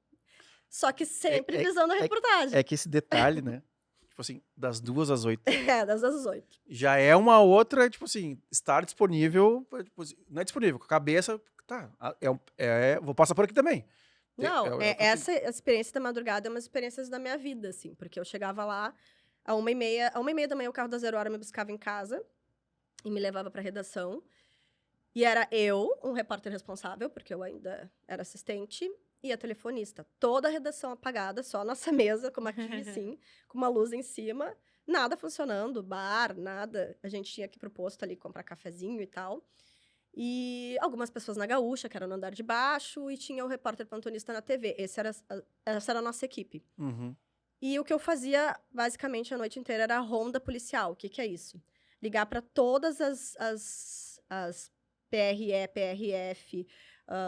Só que sempre visando a reportagem. É que esse detalhe, né? Tipo assim, das 2 às 8. Das 2 às 8. Já é uma outra, tipo assim, estar disponível, tipo, não é disponível, com a cabeça, tá, vou passar por aqui também. Não, essa experiência da madrugada é uma experiência da minha vida, assim, porque eu chegava lá, às 1h30 da manhã, o carro da 0 Hora me buscava em casa e me levava para redação. E era eu, um repórter responsável, porque eu ainda era assistente, e a telefonista. Toda a redação apagada, só a nossa mesa, como aqui, assim, com uma luz em cima, nada funcionando, bar, nada. A gente tinha que ir pro posto ali comprar cafezinho e tal. E algumas pessoas na Gaúcha, que era no andar de baixo, e tinha o repórter plantonista na TV. Essa era a nossa equipe. E o que eu fazia, basicamente, a noite inteira era a ronda policial. O que é isso? Ligar para todas as PRE, PRF,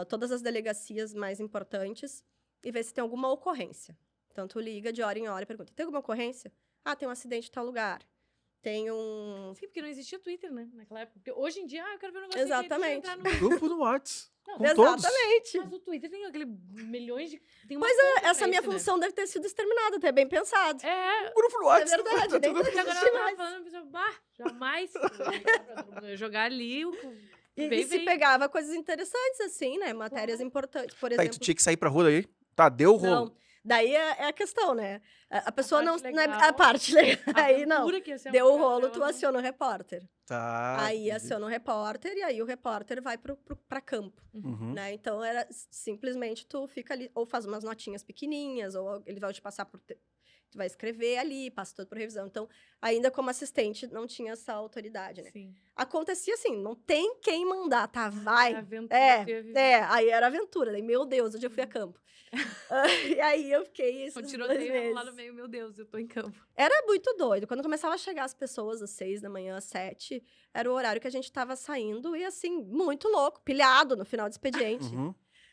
todas as delegacias mais importantes e ver se tem alguma ocorrência. Então, tu liga de hora em hora e pergunta, tem alguma ocorrência? Tem um acidente em tal lugar. Tem um... Sim, porque não existia Twitter, né? Naquela época. Porque hoje em dia, eu quero ver um negócio... Exatamente. Grupo no WhatsApp. Exatamente. Mas o Twitter tem aquele milhões de... Pois essa minha função deve ter sido exterminada, até bem pensado. Grupo no WhatsApp. É verdade, nem agora eu tava falando, jamais jogar ali... E se pegava coisas interessantes, assim, né? Matérias importantes, por exemplo... Tá, e tu tinha que sair pra rua daí? Tá, deu o rolo. Não. Daí é a questão, né? A pessoa não é a parte legal. Aí não. Deu o rolo, tu aciona o repórter. Tá. Aí aciona o repórter e aí o repórter vai pra campo. Né? Então era simplesmente tu fica ali, ou faz umas notinhas pequenininhas, ou ele vai te passar por. Tu vai escrever ali, passa tudo por revisão. Então, ainda como assistente, não tinha essa autoridade, né? Sim. Acontecia assim, não tem quem mandar, tá? Vai. Aventura, aí era aventura. Daí, meu Deus, hoje eu fui a campo. E aí eu fiquei esses 2 meses. Lá no meio, meu Deus, eu tô em campo. Era muito doido. Quando começava a chegar as pessoas às 6 da manhã, às 7, era o horário que a gente tava saindo e, assim, muito louco, pilhado no final do expediente.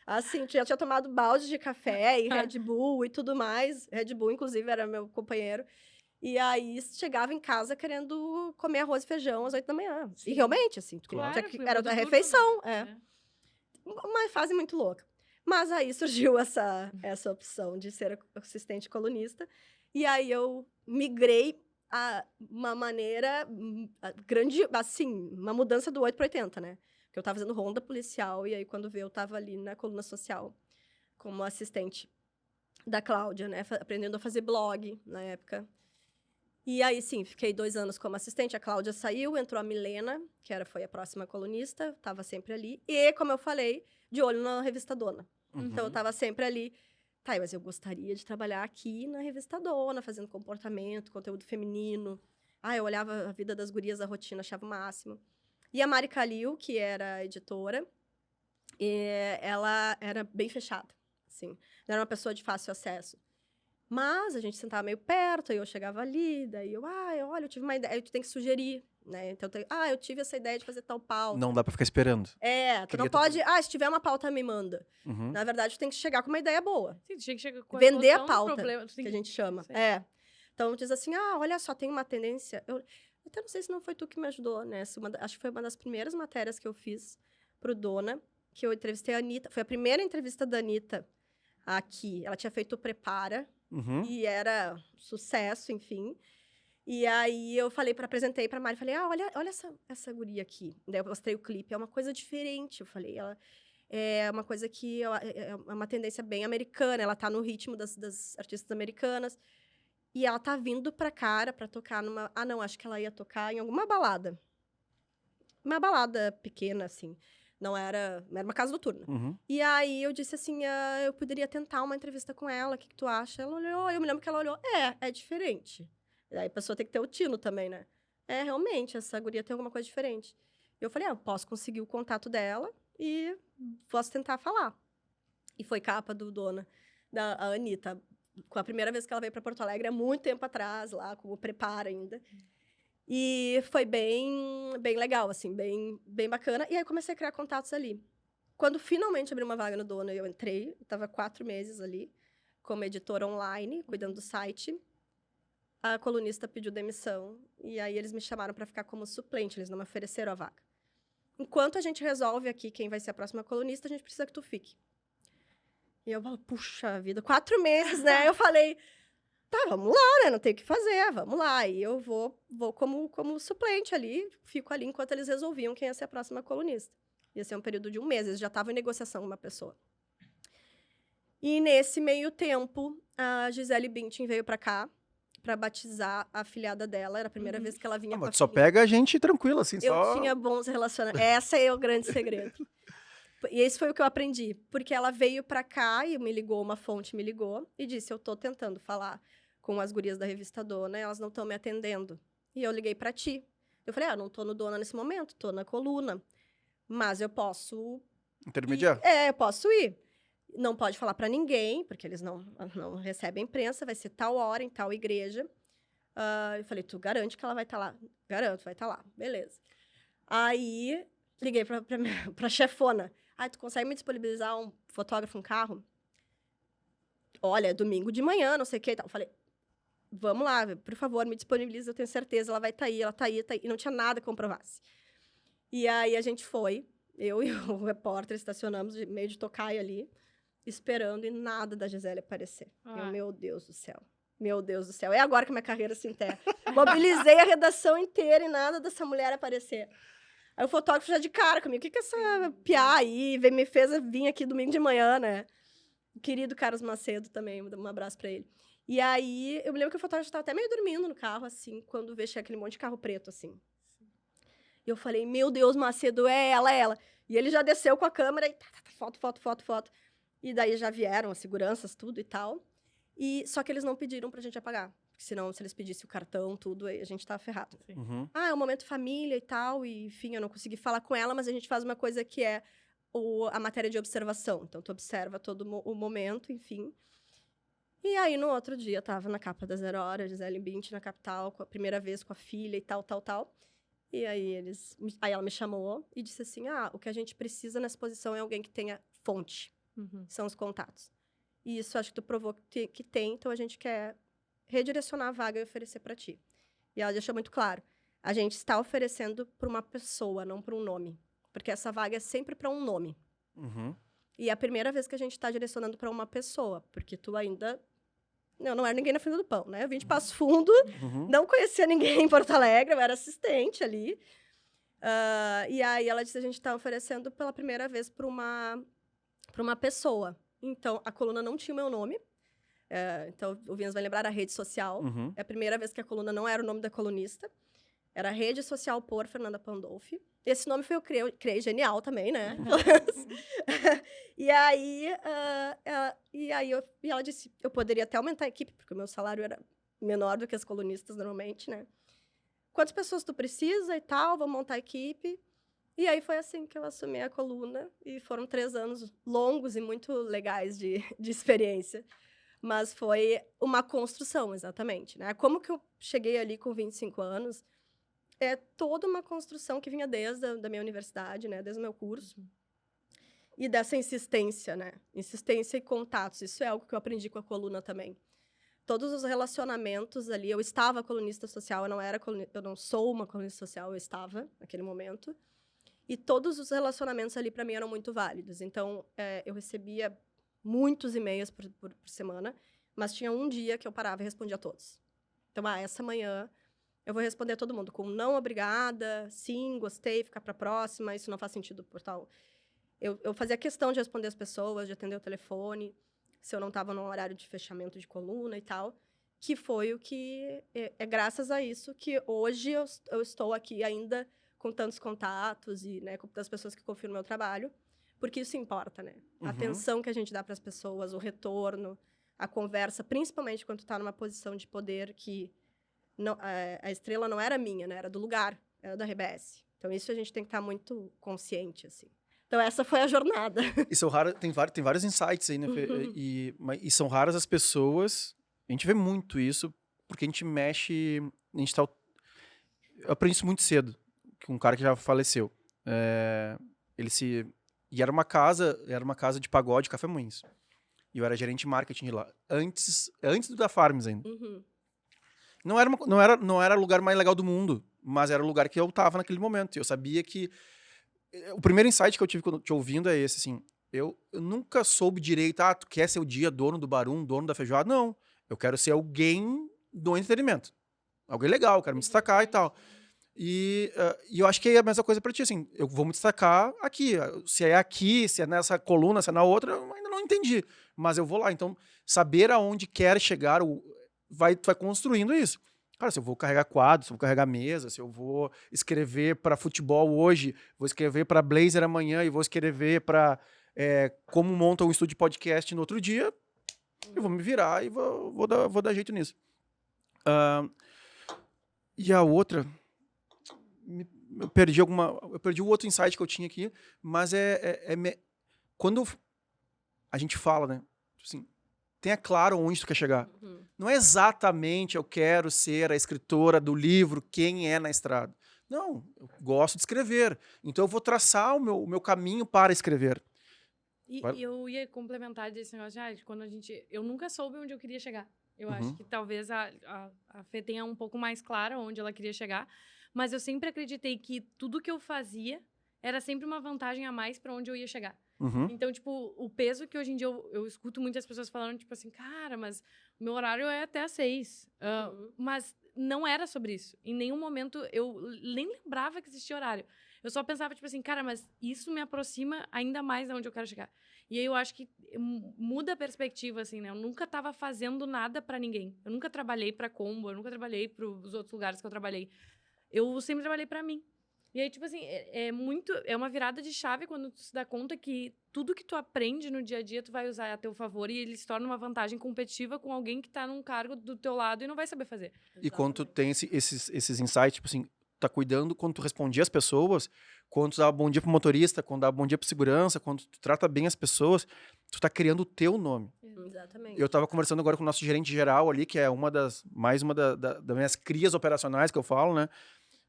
Assim, já tinha tomado balde de café e Red Bull e tudo mais. Red Bull, inclusive, era meu companheiro. E aí, chegava em casa querendo comer arroz e feijão às 8 da manhã. Sim. E realmente, assim, claro, era da refeição. Uma fase muito louca. Mas aí surgiu essa opção de ser assistente colunista. E aí, eu migrei a uma maneira grande, assim, uma mudança do 8 para 80, né? Porque eu tava fazendo ronda policial, e aí, quando veio, eu tava ali na coluna social, como assistente da Cláudia, né? Aprendendo a fazer blog, na época. E aí, sim, fiquei 2 anos como assistente. A Cláudia saiu, entrou a Milena, que foi a próxima colunista, tava sempre ali. E, como eu falei, de olho na Revista Dona. Então, eu tava sempre ali. Tá, mas eu gostaria de trabalhar aqui na Revista Dona, fazendo comportamento, conteúdo feminino. Eu olhava a vida das gurias, a rotina, achava o máximo. E a Mari Calil, que era a editora, ela era bem fechada, assim. Não era uma pessoa de fácil acesso. Mas a gente sentava meio perto, aí eu chegava ali, daí olha, eu tive uma ideia, aí tu tem que sugerir. né? Então, eu tive essa ideia de fazer tal pauta. Não dá pra ficar esperando. Tu não pode... se tiver uma pauta, me manda. Uhum. Na verdade, tu tem que chegar com uma ideia boa. Sim, tu tinha que chegar com Vender a noção do pauta, problema. que a gente chama. Sim. Então, diz assim, olha só, tem uma tendência... Eu até não sei se não foi tu que me ajudou, né? Acho que foi uma das primeiras matérias que eu fiz pro Dona, que eu entrevistei a Anitta. Foi a primeira entrevista da Anitta aqui. Ela tinha feito o Prepara, e era sucesso, enfim. E aí eu apresentei pra Mari, falei, olha essa guria aqui. Daí eu mostrei o clipe, é uma coisa diferente. Eu falei, ela é uma coisa que é uma tendência bem americana, ela tá no ritmo das artistas americanas. E ela tá vindo pra cá pra tocar numa... não, acho que ela ia tocar em alguma balada. Uma balada pequena, assim. Não era uma casa noturna. E aí eu disse assim, eu poderia tentar uma entrevista com ela, o que tu acha? Ela olhou, eu me lembro que ela olhou, é diferente. Aí a pessoa tem que ter o tino também, né? Realmente, essa guria tem alguma coisa diferente. Eu falei, eu posso conseguir o contato dela e posso tentar falar. E foi capa do Dona, da Anitta. Com a primeira vez que ela veio para Porto Alegre, há muito tempo atrás, lá, como Prepara ainda. E foi bem legal, assim, bem bacana. E aí, comecei a criar contatos ali. Quando finalmente abri uma vaga no Dona, eu entrei. Estava 4 meses ali, como editora online, cuidando do site. A colunista pediu demissão. E aí, eles me chamaram para ficar como suplente. Eles não me ofereceram a vaga. Enquanto a gente resolve aqui quem vai ser a próxima colunista, a gente precisa que tu fique. E eu falo, puxa vida, 4 meses, né? Eu falei, tá, vamos lá, né? Não tem o que fazer, vamos lá. E eu vou como suplente ali, fico ali enquanto eles resolviam quem ia ser a próxima colunista. Ia ser um período de 1 mês, eles já estavam em negociação com uma pessoa. E nesse meio tempo, a Gisele Bündchen veio pra cá, pra batizar a afilhada dela. Era a primeira vez que ela vinha com a Mas só filhinha. pega a gente tranquila, assim, Eu só... tinha bons relacionamentos. Esse é o grande segredo. E esse foi o que eu aprendi. Porque ela veio pra cá e uma fonte me ligou e disse, eu tô tentando falar com as gurias da revista Dona, elas não estão me atendendo. E eu liguei pra ti. Eu falei, não tô no Dona nesse momento, tô na coluna. Mas eu posso... Intermediar. eu posso ir. Não pode falar pra ninguém, porque eles não recebem imprensa, vai ser tal hora, em tal igreja. Eu falei, tu garante que ela vai estar lá? Garanto, vai estar lá. Beleza. Aí, liguei pra chefona. Tu consegue me disponibilizar um fotógrafo, um carro? Olha, domingo de manhã, não sei o que e tal. Eu falei, vamos lá, por favor, me disponibiliza, eu tenho certeza, ela vai estar aí, ela tá aí. E não tinha nada que comprovasse. E aí, a gente foi, eu e o repórter, estacionamos meio de tocaia ali, esperando, e nada da Gisele aparecer. Meu Deus do céu. Meu Deus do céu. É agora que minha carreira se enterra. Mobilizei a redação inteira e nada dessa mulher aparecer. Aí o fotógrafo já de cara comigo. O que essa piá aí me fez vir aqui domingo de manhã, né? O querido Carlos Macedo também, um abraço pra ele. E aí, eu me lembro que o fotógrafo estava até meio dormindo no carro, assim, quando veio aquele monte de carro preto, assim. E eu falei, meu Deus, Macedo, é ela. E ele já desceu com a câmera e foto. E daí já vieram as seguranças, tudo e tal. Só que eles não pediram pra gente apagar. Porque senão, se eles pedissem o cartão, tudo, aí a gente tava ferrado. É um momento família e tal. E, enfim, eu não consegui falar com ela, mas a gente faz uma coisa que é a matéria de observação. Então, tu observa todo o momento, enfim. E aí, no outro dia, eu tava na capa da 0 Hora, Gisele Bündchen, na capital, a primeira vez com a filha e tal. E aí, ela me chamou e disse assim, o que a gente precisa nessa posição é alguém que tenha fonte. São os contatos. E isso acho que tu provou que tem, então a gente quer redirecionar a vaga e oferecer para ti. E ela deixou muito claro, a gente está oferecendo para uma pessoa, não para um nome. Porque essa vaga é sempre para um nome. E é a primeira vez que a gente está direcionando para uma pessoa, porque tu ainda... não era ninguém na fila do pão, né? Eu vim de Passo Fundo, não conhecia ninguém em Porto Alegre, eu era assistente ali. E aí ela disse, a gente está oferecendo pela primeira vez para uma pessoa. Então, a coluna não tinha o meu nome. Então, o Vinhas vai lembrar, a rede social. É a primeira vez que a coluna não era o nome da colunista. Era Rede Social por Fernanda Pandolfi. Esse nome foi eu criei genial também, né? E aí ela disse, eu poderia até aumentar a equipe, porque o meu salário era menor do que as colunistas normalmente, né? Quantas pessoas tu precisa e tal, vamos montar a equipe. E aí foi assim que eu assumi a coluna, e foram 3 anos longos e muito legais de experiência. Mas foi uma construção, exatamente, né? Como que eu cheguei ali com 25 anos, é toda uma construção que vinha desde a da minha universidade, né? Desde o meu curso. E dessa insistência, né? Insistência e contatos. Isso é algo que eu aprendi com a coluna também. Todos os relacionamentos ali, eu estava colunista social, eu não sou uma colunista social, eu estava naquele momento. E todos os relacionamentos ali para mim eram muito válidos. Então, eu recebia muitos e-mails por semana, mas tinha um dia que eu parava e respondia a todos. Então, essa manhã eu vou responder a todo mundo com não, obrigada, sim, gostei, ficar para a próxima, isso não faz sentido por tal. Eu fazia questão de responder as pessoas, de atender o telefone, se eu não estava num horário de fechamento de coluna e tal, que foi o que... É graças a isso que hoje eu estou aqui ainda com tantos contatos e, né, com tantas pessoas que confiam no meu trabalho, porque isso importa, né? A atenção que a gente dá para as pessoas, o retorno, a conversa, principalmente quando tu tá numa posição de poder que não, a estrela não era minha, né? Era do lugar, era da RBS. Então, isso a gente tem que estar muito consciente, assim. Então, essa foi a jornada. E são raras, tem vários insights aí, né, Fê? E são raras as pessoas... A gente vê muito isso, porque a gente mexe... Eu aprendi isso muito cedo, com um cara que já faleceu. E era uma casa de pagode, Café Moinhos. E eu era gerente de marketing de lá. Antes do da Farms ainda. Não era o lugar mais legal do mundo, mas era o lugar que eu tava naquele momento. E eu sabia que... O primeiro insight que eu tive te ouvindo é esse, assim. Eu nunca soube direito, tu quer ser o dia dono do barum, dono da feijoada? Não. Eu quero ser alguém do entretenimento. Alguém legal, quero me destacar e tal. E eu acho que é a mesma coisa pra ti, assim. Eu vou me destacar aqui. Se é aqui, se é nessa coluna, se é na outra, eu ainda não entendi. Mas eu vou lá. Então, saber aonde quer chegar, tu vai construindo isso. Cara, se eu vou carregar quadro, se eu vou carregar mesa, se eu vou escrever para futebol hoje, vou escrever para Blazer amanhã e vou escrever para como monta um estúdio de podcast no outro dia, eu vou me virar e vou dar jeito nisso. E a outra... Eu perdi o outro insight que eu tinha aqui, mas quando a gente fala, né? Assim, tenha claro onde tu quer chegar. Não é exatamente eu quero ser a escritora do livro Quem é na Estrada. Não, eu gosto de escrever. Então eu vou traçar o meu caminho para escrever. E eu ia complementar desse negócio de quando eu nunca soube onde eu queria chegar. Eu acho que talvez a Fê tenha um pouco mais clara onde ela queria chegar, mas eu sempre acreditei que tudo que eu fazia era sempre uma vantagem a mais para onde eu ia chegar. Então, tipo, o peso que hoje em dia eu escuto muitas pessoas falando, tipo assim, cara, mas o meu horário é até às 6. Mas não era sobre isso. Em nenhum momento eu nem lembrava que existia horário. Eu só pensava, tipo assim, cara, mas isso me aproxima ainda mais de onde eu quero chegar. E aí eu acho que muda a perspectiva, assim, né? Eu nunca tava fazendo nada pra ninguém. Eu nunca trabalhei pra Combo, eu nunca trabalhei pros outros lugares que eu trabalhei. Eu sempre trabalhei pra mim. E aí, tipo assim, é uma virada de chave quando tu se dá conta que tudo que tu aprende no dia a dia tu vai usar a teu favor e ele se torna uma vantagem competitiva com alguém que tá num cargo do teu lado e não vai saber fazer. E quando tu tem esses insights, tipo assim, tá cuidando quando tu respondia as pessoas, quando tu dá bom dia pro motorista, quando dá bom dia pro segurança, quando tu trata bem as pessoas, tu tá criando o teu nome. Exatamente. Eu tava conversando agora com o nosso gerente geral ali, que é mais uma das minhas crias operacionais que eu falo, né?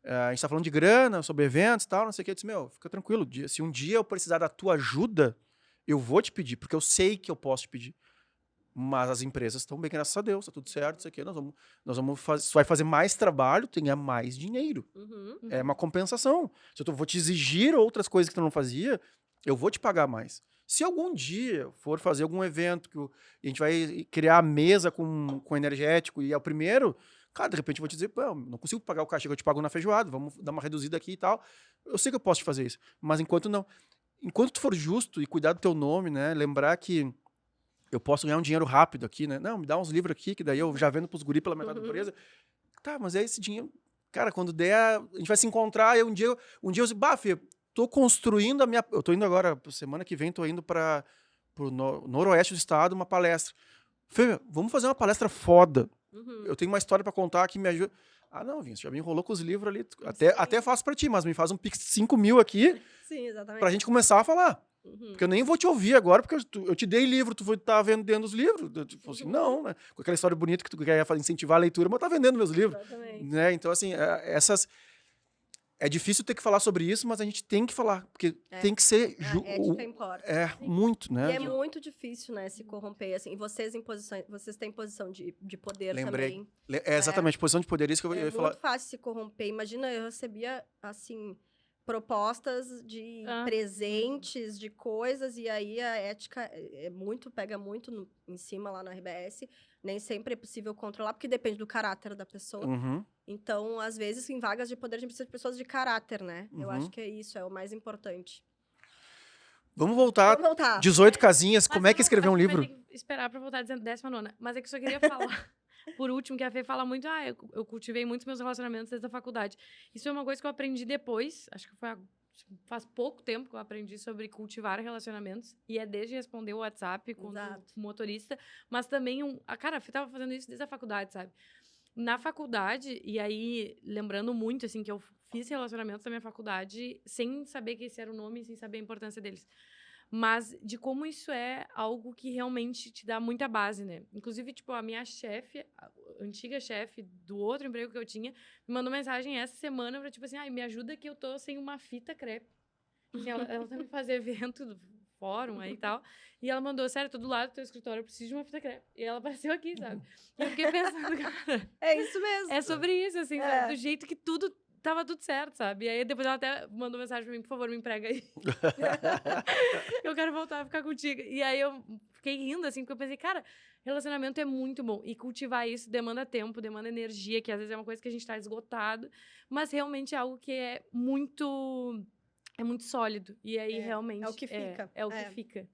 A gente tá falando de grana, sobre eventos e tal, não sei o que. Eu disse, fica tranquilo. Se um dia eu precisar da tua ajuda, eu vou te pedir, porque eu sei que eu posso te pedir. Mas as empresas estão bem, graças a Deus, tá tudo certo, isso aqui. Nós vamos fazer, tu vai fazer mais trabalho, tu ganha mais dinheiro. É uma compensação. Se eu vou te exigir outras coisas que tu não fazia, eu vou te pagar mais. Se algum dia for fazer algum evento que a gente vai criar a mesa com energético e é o primeiro... Cara, de repente eu vou te dizer, não consigo pagar o cachê que eu te pago na feijoada, vamos dar uma reduzida aqui e tal. Eu sei que eu posso te fazer isso, mas enquanto tu for justo e cuidar do teu nome, né, lembrar que eu posso ganhar um dinheiro rápido aqui, né? Não, me dá uns livros aqui, que daí eu já vendo pros guri pela metade da empresa. Tá, mas é esse dinheiro. Cara, quando der, a gente vai se encontrar, e um dia eu disse, Fê, tô construindo eu tô indo agora, semana que vem, tô indo pro noroeste do estado, uma palestra. Fê, vamos fazer uma palestra foda. Eu tenho uma história pra contar que me ajuda. Não, Vince, já me enrolou com os livros ali. Até faço pra ti, mas me faz um pix de 5 mil aqui. Sim, exatamente. Pra gente começar a falar. Porque eu nem vou te ouvir agora, porque eu te dei livro, tu tá vendendo os livros. Eu falei assim, não, né? Com aquela história bonita que tu quer incentivar a leitura, mas tá vendendo meus livros. Exatamente. Né? Então, assim, É difícil ter que falar sobre isso, mas a gente tem que falar, porque tem que ser... A ética importa. Muito, né? E é muito difícil, né, se corromper, assim. E vocês têm posição de poder Lembrei. também. Exatamente, posição de poder, isso que eu ia falar. É muito fácil se corromper. Imagina, eu recebia, assim, propostas de presentes, de coisas, e aí a ética pega muito em cima lá na RBS. Nem sempre é possível controlar, porque depende do caráter da pessoa. Uhum. Então, às vezes, em vagas de poder, a gente precisa de pessoas de caráter, né? Eu acho que é isso, é o mais importante. Vamos voltar. 18 casinhas, como é que escrever um livro? Vai ter que esperar pra voltar dizendo 19ª. Mas é que eu só queria falar, por último, que a Fê fala muito, eu cultivei muitos meus relacionamentos desde a faculdade. Isso é uma coisa que eu aprendi depois, acho que faz pouco tempo que eu aprendi sobre cultivar relacionamentos, e é desde responder o WhatsApp com o motorista, mas também, cara, a Fê tava fazendo isso desde a faculdade, sabe? Na faculdade, e aí, lembrando muito, assim, que eu fiz relacionamentos na minha faculdade sem saber que esse era o nome, sem saber a importância deles. Mas de como isso é algo que realmente te dá muita base, né? Inclusive, tipo, a minha chefe, a antiga chefe do outro emprego que eu tinha, me mandou mensagem essa semana pra, tipo assim, me ajuda que eu tô sem uma fita crepe. Assim, ela também fazia evento do fórum aí e tal. E ela mandou, sério, tô do lado do teu escritório, eu preciso de uma fita crepe. E ela apareceu aqui, sabe? E eu fiquei pensando, cara... É isso mesmo. É sobre isso, assim, sabe? Do jeito que tava tudo certo, sabe? E aí depois ela até mandou mensagem pra mim, por favor, me emprega aí. Eu quero voltar a ficar contigo. E aí eu fiquei rindo, assim, porque eu pensei, cara, relacionamento é muito bom. E cultivar isso demanda tempo, demanda energia, que às vezes é uma coisa que a gente tá esgotado, mas realmente é algo que é muito sólido. E aí realmente... É o que fica. É o que fica.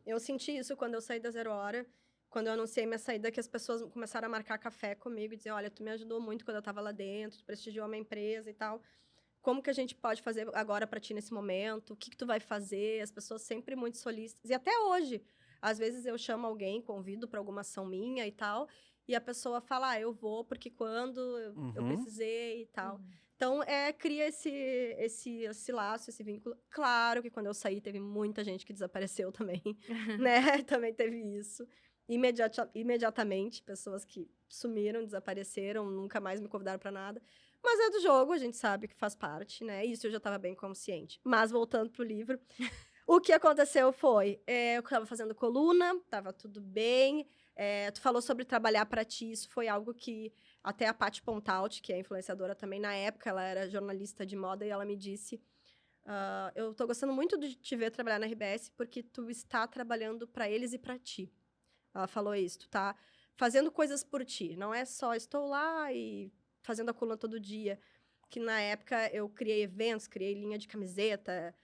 Eu senti isso quando eu saí da Zero Hora, quando eu anunciei minha saída, que as pessoas começaram a marcar café comigo e dizer, olha, tu me ajudou muito quando eu estava lá dentro, tu prestigiou a minha empresa e tal. Como que a gente pode fazer agora para ti nesse momento? O que tu vai fazer? As pessoas sempre muito solícitas. E até hoje, às vezes eu chamo alguém, convido para alguma ação minha e tal, e a pessoa fala, eu vou porque quando eu precisei e tal. Então, cria esse laço, esse vínculo. Claro que quando eu saí, teve muita gente que desapareceu também, né? Também teve isso. Imediatamente, pessoas que sumiram, desapareceram, nunca mais me convidaram para nada. Mas é do jogo, a gente sabe que faz parte, né? Isso eu já estava bem consciente. Mas, voltando pro livro, o que aconteceu foi... eu estava fazendo coluna, estava tudo bem. Tu falou sobre trabalhar para ti, isso foi algo que... Até a Paty Pontaut, que é influenciadora também, na época, ela era jornalista de moda, e ela me disse... eu tô gostando muito de te ver trabalhar na RBS, porque tu está trabalhando para eles e para ti. Ela falou isso, tu tá fazendo coisas por ti. Não é só estou lá e fazendo a coluna todo dia. Que na época eu criei eventos, criei linha de camiseta.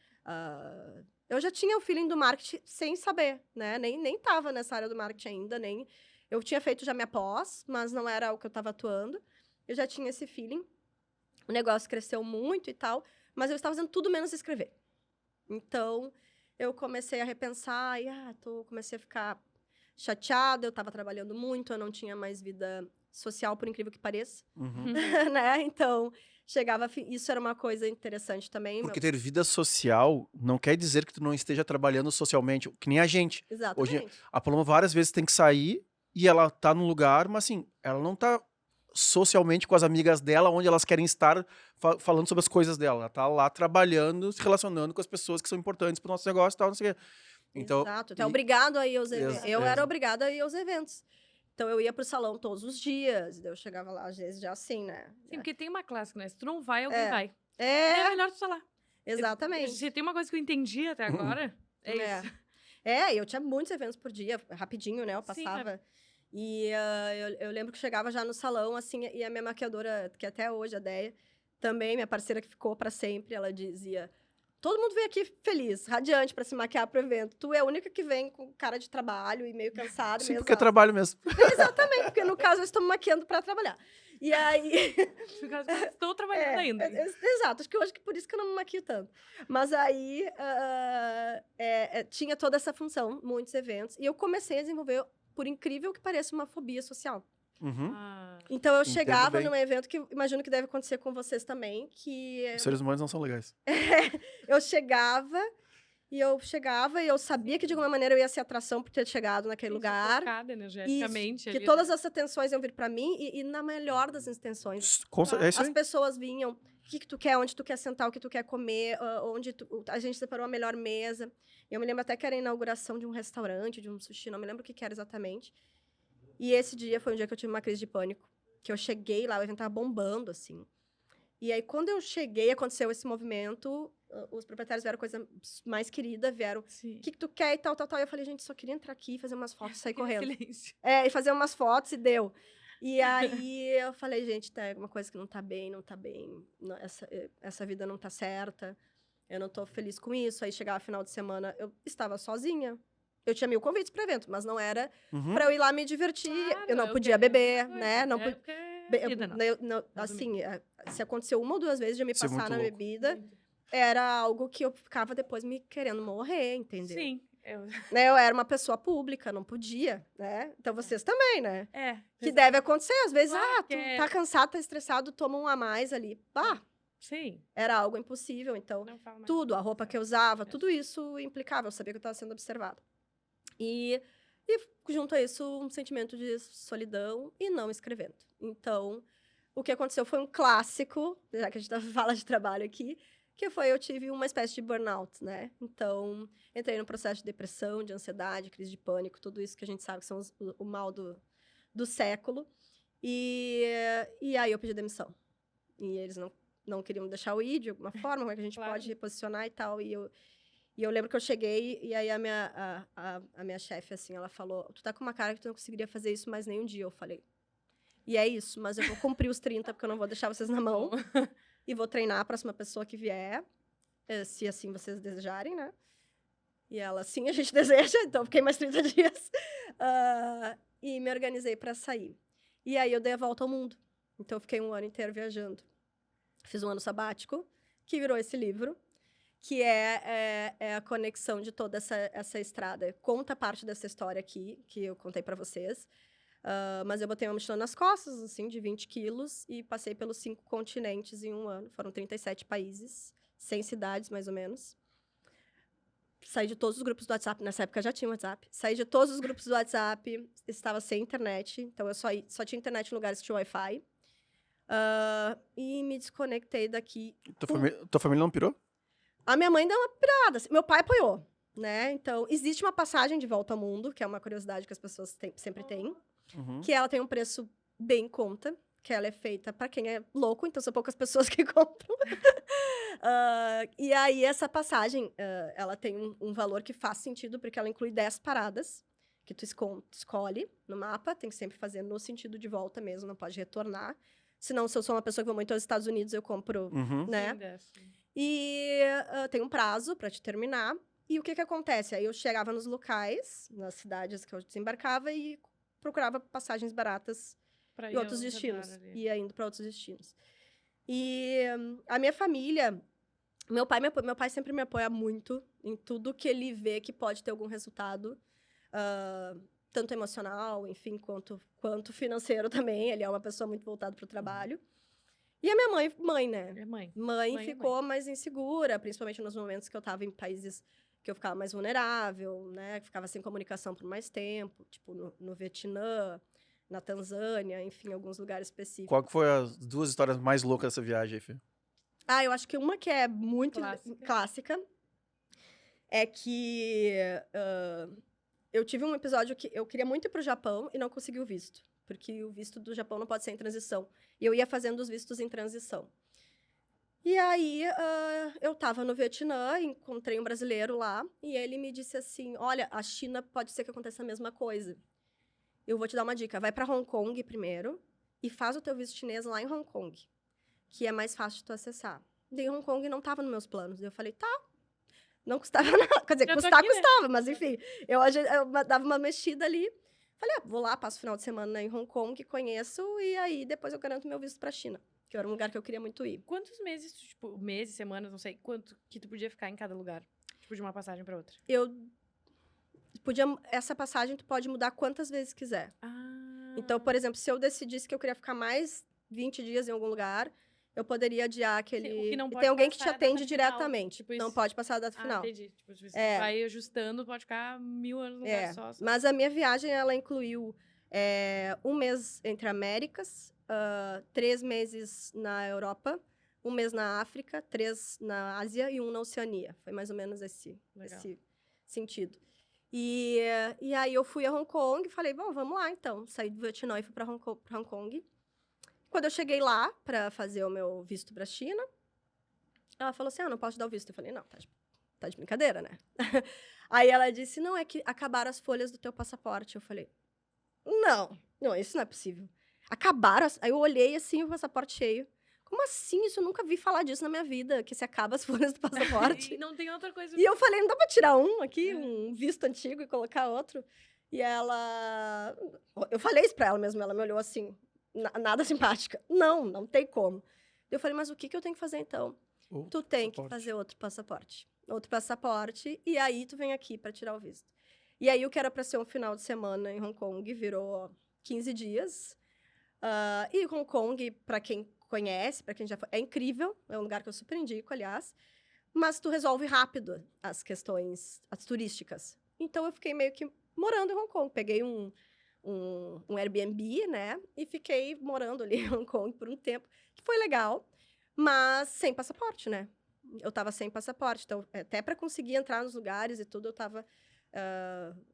Eu já tinha o feeling do marketing sem saber, né? Nem tava nessa área do marketing ainda, nem... Eu tinha feito já minha pós, mas não era o que eu estava atuando. Eu já tinha esse feeling. O negócio cresceu muito e tal, mas eu estava fazendo tudo menos escrever. Então, eu comecei a repensar e comecei a ficar chateada. Eu estava trabalhando muito, eu não tinha mais vida social, por incrível que pareça. Né? Então, isso era uma coisa interessante também. Porque ter vida social não quer dizer que tu não esteja trabalhando socialmente, que nem a gente. Exatamente. Hoje, a Paloma várias vezes tem que sair e ela tá num lugar, mas assim, ela não tá socialmente com as amigas dela, onde elas querem estar falando sobre as coisas dela. Ela tá lá trabalhando, se relacionando com as pessoas que são importantes pro nosso negócio e tal, não sei o quê. Então, exato, tu é obrigado a ir aos eventos. Eu era obrigada a ir aos eventos. Então, eu ia pro salão todos os dias. Eu chegava lá, às vezes, já assim, né? Sim, porque tem uma clássica, né? Se tu não vai, alguém vai. É melhor tu estar lá. Exatamente. Se tem uma coisa que eu entendi até agora, isso. Eu tinha muitos eventos por dia, rapidinho, né? Eu passava. Sim, e eu lembro que chegava já no salão, assim, e a minha maquiadora, que até hoje, a Deia, também, minha parceira que ficou para sempre, ela dizia... Todo mundo vem aqui feliz, radiante para se maquiar pro evento. Tu é a única que vem com cara de trabalho e meio cansada. Sim, porque é trabalho mesmo. Exatamente, porque no caso eu estou me maquiando para trabalhar. E aí... Estou trabalhando ainda. Exato, acho que por isso que eu não me maquio tanto. Mas aí tinha toda essa função, muitos eventos. E eu comecei a desenvolver, por incrível que pareça, uma fobia social. Então, eu chegava num evento que imagino que deve acontecer com vocês também, que... Os seres humanos não são legais. Eu chegava e eu sabia que, de alguma maneira, eu ia ser atração por ter chegado naquele lugar. Focada energeticamente. Que todas as atenções iam vir para mim e na melhor das intenções. É isso aí. As pessoas vinham que tu quer, onde tu quer sentar, o que tu quer comer, a gente separou a melhor mesa. Eu me lembro até que era a inauguração de um restaurante, de um sushi, não me lembro o que era exatamente. E esse dia foi um dia que eu tive uma crise de pânico. Que eu cheguei lá, o evento tava bombando, assim. E aí, quando eu cheguei, aconteceu esse movimento, os proprietários vieram coisa mais querida, vieram, o que tu quer e tal. E eu falei, gente, só queria entrar aqui, fazer umas fotos e sair correndo. Silêncio. E fazer umas fotos e deu. E aí, eu falei, gente, tem alguma coisa que não tá bem, não, essa vida não tá certa, eu não tô feliz com isso. Aí, chegava final de semana, eu estava sozinha. Eu tinha 1000 convites para evento, mas não era para eu ir lá me divertir. Claro, eu não podia beber, coisa, né? Não vida, assim, se aconteceu 1 ou 2 vezes de me Isso é passar muito na louco. bebida, era algo que eu ficava depois me querendo morrer, entendeu? Sim. Eu era uma pessoa pública, não podia, né? Então vocês também, né? Que deve acontecer, às vezes, Claro tu tá cansado, tá estressado, toma um a mais ali. Sim. Era algo impossível, então Não fala mais. tudo, a roupa que eu usava, tudo isso implicava, eu sabia que eu estava sendo observada. E junto a isso, um sentimento de solidão e não escrevendo. Então, o que aconteceu foi um clássico, já que a gente fala de trabalho aqui, que foi eu tive uma espécie de burnout, né? Então, entrei num processo de depressão, de ansiedade, crise de pânico, tudo isso que a gente sabe que são o mal do século. E aí eu pedi demissão. E eles não queriam me deixar eu ir de alguma forma, como é que a gente pode reposicionar e tal. E eu lembro que eu cheguei e aí a minha chefe, assim, ela falou, tu tá com uma cara que tu não conseguiria fazer isso mais nenhum dia. Eu falei, e é isso, mas eu vou cumprir os 30, porque eu não vou deixar vocês na mão. E vou treinar a próxima pessoa que vier, se assim vocês desejarem, né? E ela, sim, a gente deseja, então fiquei mais 30 dias. E me organizei para sair. E aí eu dei a volta ao mundo. Então eu fiquei 1 ano inteiro viajando. Fiz um ano sabático, que virou esse livro, que é a conexão de toda essa estrada. Conta parte dessa história aqui, que eu contei para vocês. Mas eu botei uma mochila nas costas, assim, de 20 quilos, e passei pelos 5 continentes em 1 ano. Foram 37 países, 100 cidades, mais ou menos. Saí de todos os grupos do WhatsApp. Nessa época já tinha WhatsApp. Saí de todos os grupos do WhatsApp. Estava sem internet. Então, eu só tinha internet em lugares que tinha Wi-Fi. E me desconectei daqui. Tua família não pirou? A minha mãe deu uma pirada. Assim, meu pai apoiou, né? Então, existe uma passagem de volta ao mundo, que é uma curiosidade que as pessoas sempre têm. Que ela tem um preço bem em conta, que ela é feita para quem é louco, então são poucas pessoas que compram. E aí, essa passagem, ela tem um valor que faz sentido, porque ela inclui 10 paradas, que tu escolhe no mapa, tem que sempre fazer no sentido de volta mesmo, não pode retornar. Senão, se eu sou uma pessoa que vou muito aos Estados Unidos, eu compro, né? E tem um prazo para te terminar. E o que acontece? Aí eu chegava nos locais, nas cidades que eu desembarcava, e procurava passagens baratas em outros destinos. Ia indo para outros destinos. E a minha família... Meu pai sempre me apoia muito em tudo que ele vê que pode ter algum resultado. Tanto emocional, enfim, quanto financeiro também. Ele é uma pessoa muito voltada para o trabalho. E a minha mãe, né? Mãe ficou mais insegura, principalmente nos momentos que eu estava em países que eu ficava mais vulnerável, né? Que ficava sem comunicação por mais tempo, tipo no Vietnã, na Tanzânia, enfim, alguns lugares específicos. Qual que foi as 2 histórias mais loucas dessa viagem aí, Fê? Eu acho que uma que é muito clássica é que eu tive um episódio que eu queria muito ir para o Japão e não consegui o visto, porque o visto do Japão não pode ser em transição. E eu ia fazendo os vistos em transição. E aí, eu estava no Vietnã, encontrei um brasileiro lá, e ele me disse assim, olha, a China pode ser que aconteça a mesma coisa. Eu vou te dar uma dica, vai para Hong Kong primeiro e faz o teu visto chinês lá em Hong Kong, que é mais fácil de tu acessar. Daí Hong Kong não estava nos meus planos. Daí eu falei, tá, não custava nada. Quer dizer, custava, né? Mas enfim, eu dava uma mexida ali. Falei, vou lá, passo o final de semana em Hong Kong, conheço, e aí depois eu garanto meu visto para a China, que era um lugar que eu queria muito ir. Quantos meses, tipo, meses, semanas, não sei, quanto que tu podia ficar em cada lugar? Tipo, de uma passagem para outra? Essa passagem tu pode mudar quantas vezes quiser. Então, por exemplo, se eu decidisse que eu queria ficar mais 20 dias em algum lugar, eu poderia adiar aquele... E tem alguém que te atende diretamente. Tipo, não pode passar a data final. Entendi. Tipo, se você vai ajustando, pode ficar 1000 anos no lugar só. Mas a minha viagem, ela incluiu 1 mês entre Américas, 3 meses na Europa, um mês na África, 3 na Ásia e 1 na Oceania. Foi mais ou menos esse sentido. E aí eu fui a Hong Kong e falei, bom, vamos lá então. Saí do Vietnã e fui para Hong Kong. Quando eu cheguei lá para fazer o meu visto para a China, ela falou assim, não posso te dar o visto. Eu falei, não, tá de brincadeira, né? Aí ela disse, não, é que acabaram as folhas do teu passaporte. Eu falei, não, isso não é possível. Acabaram, aí eu olhei assim, o passaporte cheio. Como assim? Isso eu nunca vi falar disso na minha vida, que se acaba as folhas do passaporte. E não tem outra coisa. E eu falei, não dá pra tirar um aqui, um visto antigo e colocar outro? E ela... Eu falei isso pra ela mesmo, ela me olhou assim, nada simpática. Não tem como. Eu falei, mas o que eu tenho que fazer então? Tu tem que fazer outro passaporte. E aí tu vem aqui pra tirar o visto. E aí o que era pra ser um final de semana em Hong Kong virou 15 dias. E Hong Kong, pra quem conhece, para quem já foi, é incrível, é um lugar que eu super indico, aliás, mas tu resolve rápido as questões turísticas. Então, eu fiquei meio que morando em Hong Kong. Peguei um Airbnb, né, e fiquei morando ali em Hong Kong por um tempo, que foi legal, mas sem passaporte, né? Eu tava sem passaporte, então, até para conseguir entrar nos lugares e tudo, eu tava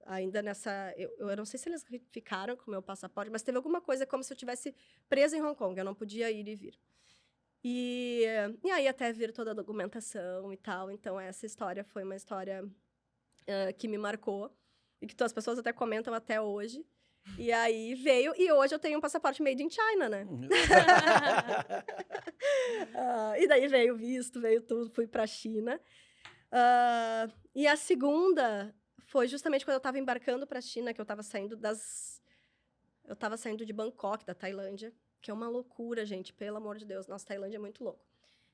ainda nessa... Eu não sei se eles ficaram com o meu passaporte, mas teve alguma coisa como se eu tivesse presa em Hong Kong. Eu não podia ir e vir. E aí até vir toda a documentação e tal. Então, essa história foi uma história que me marcou. E que as pessoas até comentam até hoje. E aí veio... E hoje eu tenho um passaporte made in China, né? E daí veio o visto, veio tudo. Fui pra China. E a segunda... Foi justamente quando eu estava embarcando para a China, que eu estava saindo de Bangkok, da Tailândia, que é uma loucura, gente, pelo amor de Deus. Nossa, Tailândia é muito louco.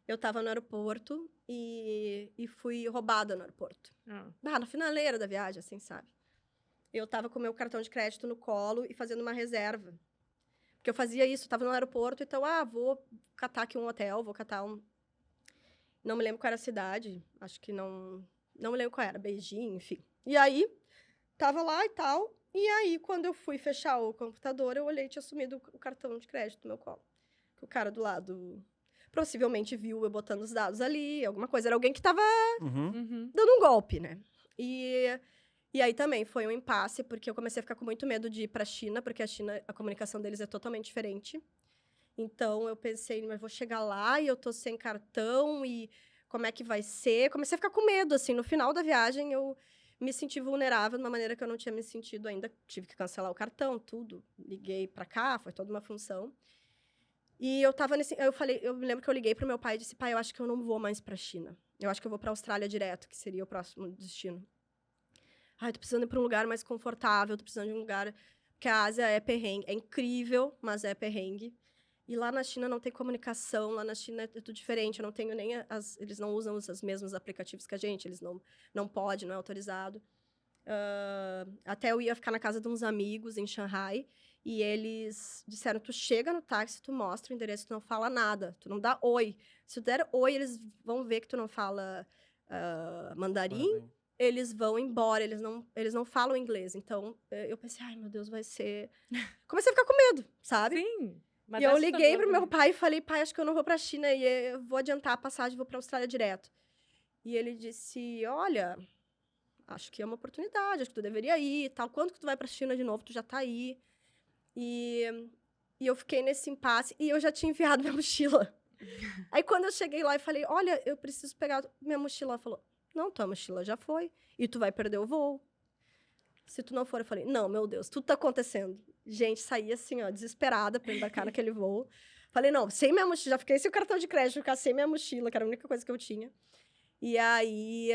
Eu estava no aeroporto e fui roubada no aeroporto. Na finaleira da viagem, assim, sabe? Eu estava com o meu cartão de crédito no colo e fazendo uma reserva. Porque eu fazia isso, estava no aeroporto, então, vou catar aqui um hotel, vou catar um... Não me lembro qual era a cidade, acho que não me lembro qual era, Beijing, enfim. E aí, tava lá e tal. E aí, quando eu fui fechar o computador, eu olhei e tinha sumido o cartão de crédito do meu colo. O cara do lado possivelmente viu eu botando os dados ali, alguma coisa. Era alguém que tava dando um golpe, né? E aí também foi um impasse, porque eu comecei a ficar com muito medo de ir pra China, porque a China, a comunicação deles é totalmente diferente. Então, eu pensei, mas vou chegar lá e eu tô sem cartão e como é que vai ser? Comecei a ficar com medo, assim. No final da viagem, eu me senti vulnerável de uma maneira que eu não tinha me sentido ainda. Tive que cancelar o cartão, tudo. Liguei pra cá, foi toda uma função. E eu tava nesse... Eu me lembro que eu liguei pro meu pai e disse, pai, eu acho que eu não vou mais pra China. Eu acho que eu vou pra Austrália direto, que seria o próximo destino. Tô precisando ir pra um lugar mais confortável, tô precisando de um lugar... Porque a Ásia é perrengue. É incrível, mas é perrengue. E lá na China não tem comunicação, lá na China é tudo diferente, eu não tenho nem eles não usam os mesmos aplicativos que a gente, eles não pode, não é autorizado. Até eu ia ficar na casa de uns amigos em Shanghai, e eles disseram, tu chega no táxi, tu mostra o endereço, tu não fala nada, tu não dá oi. Se tu der oi, eles vão ver que tu não fala mandarim, eles vão embora, eles não falam inglês. Então, eu pensei, ai, meu Deus, vai ser... Comecei a ficar com medo, sabe? Sim. Mas e eu liguei pro meu pai e falei, pai, acho que eu não vou pra China e eu vou adiantar a passagem, vou pra Austrália direto. E ele disse, olha, acho que é uma oportunidade, acho que tu deveria ir, tal. Quando que tu vai pra China de novo? Tu já tá aí. E eu fiquei nesse impasse e eu já tinha enviado minha mochila. Aí quando eu cheguei lá e falei, olha, eu preciso pegar minha mochila. Ela falou, não, tua mochila já foi e tu vai perder o voo. Se tu não for, eu falei, não, meu Deus, tudo tá acontecendo. Gente, saí assim, ó, desesperada pra embarcar naquele voo. Falei, não, sem minha mochila, já fiquei sem o cartão de crédito, ficar sem minha mochila, que era a única coisa que eu tinha. E aí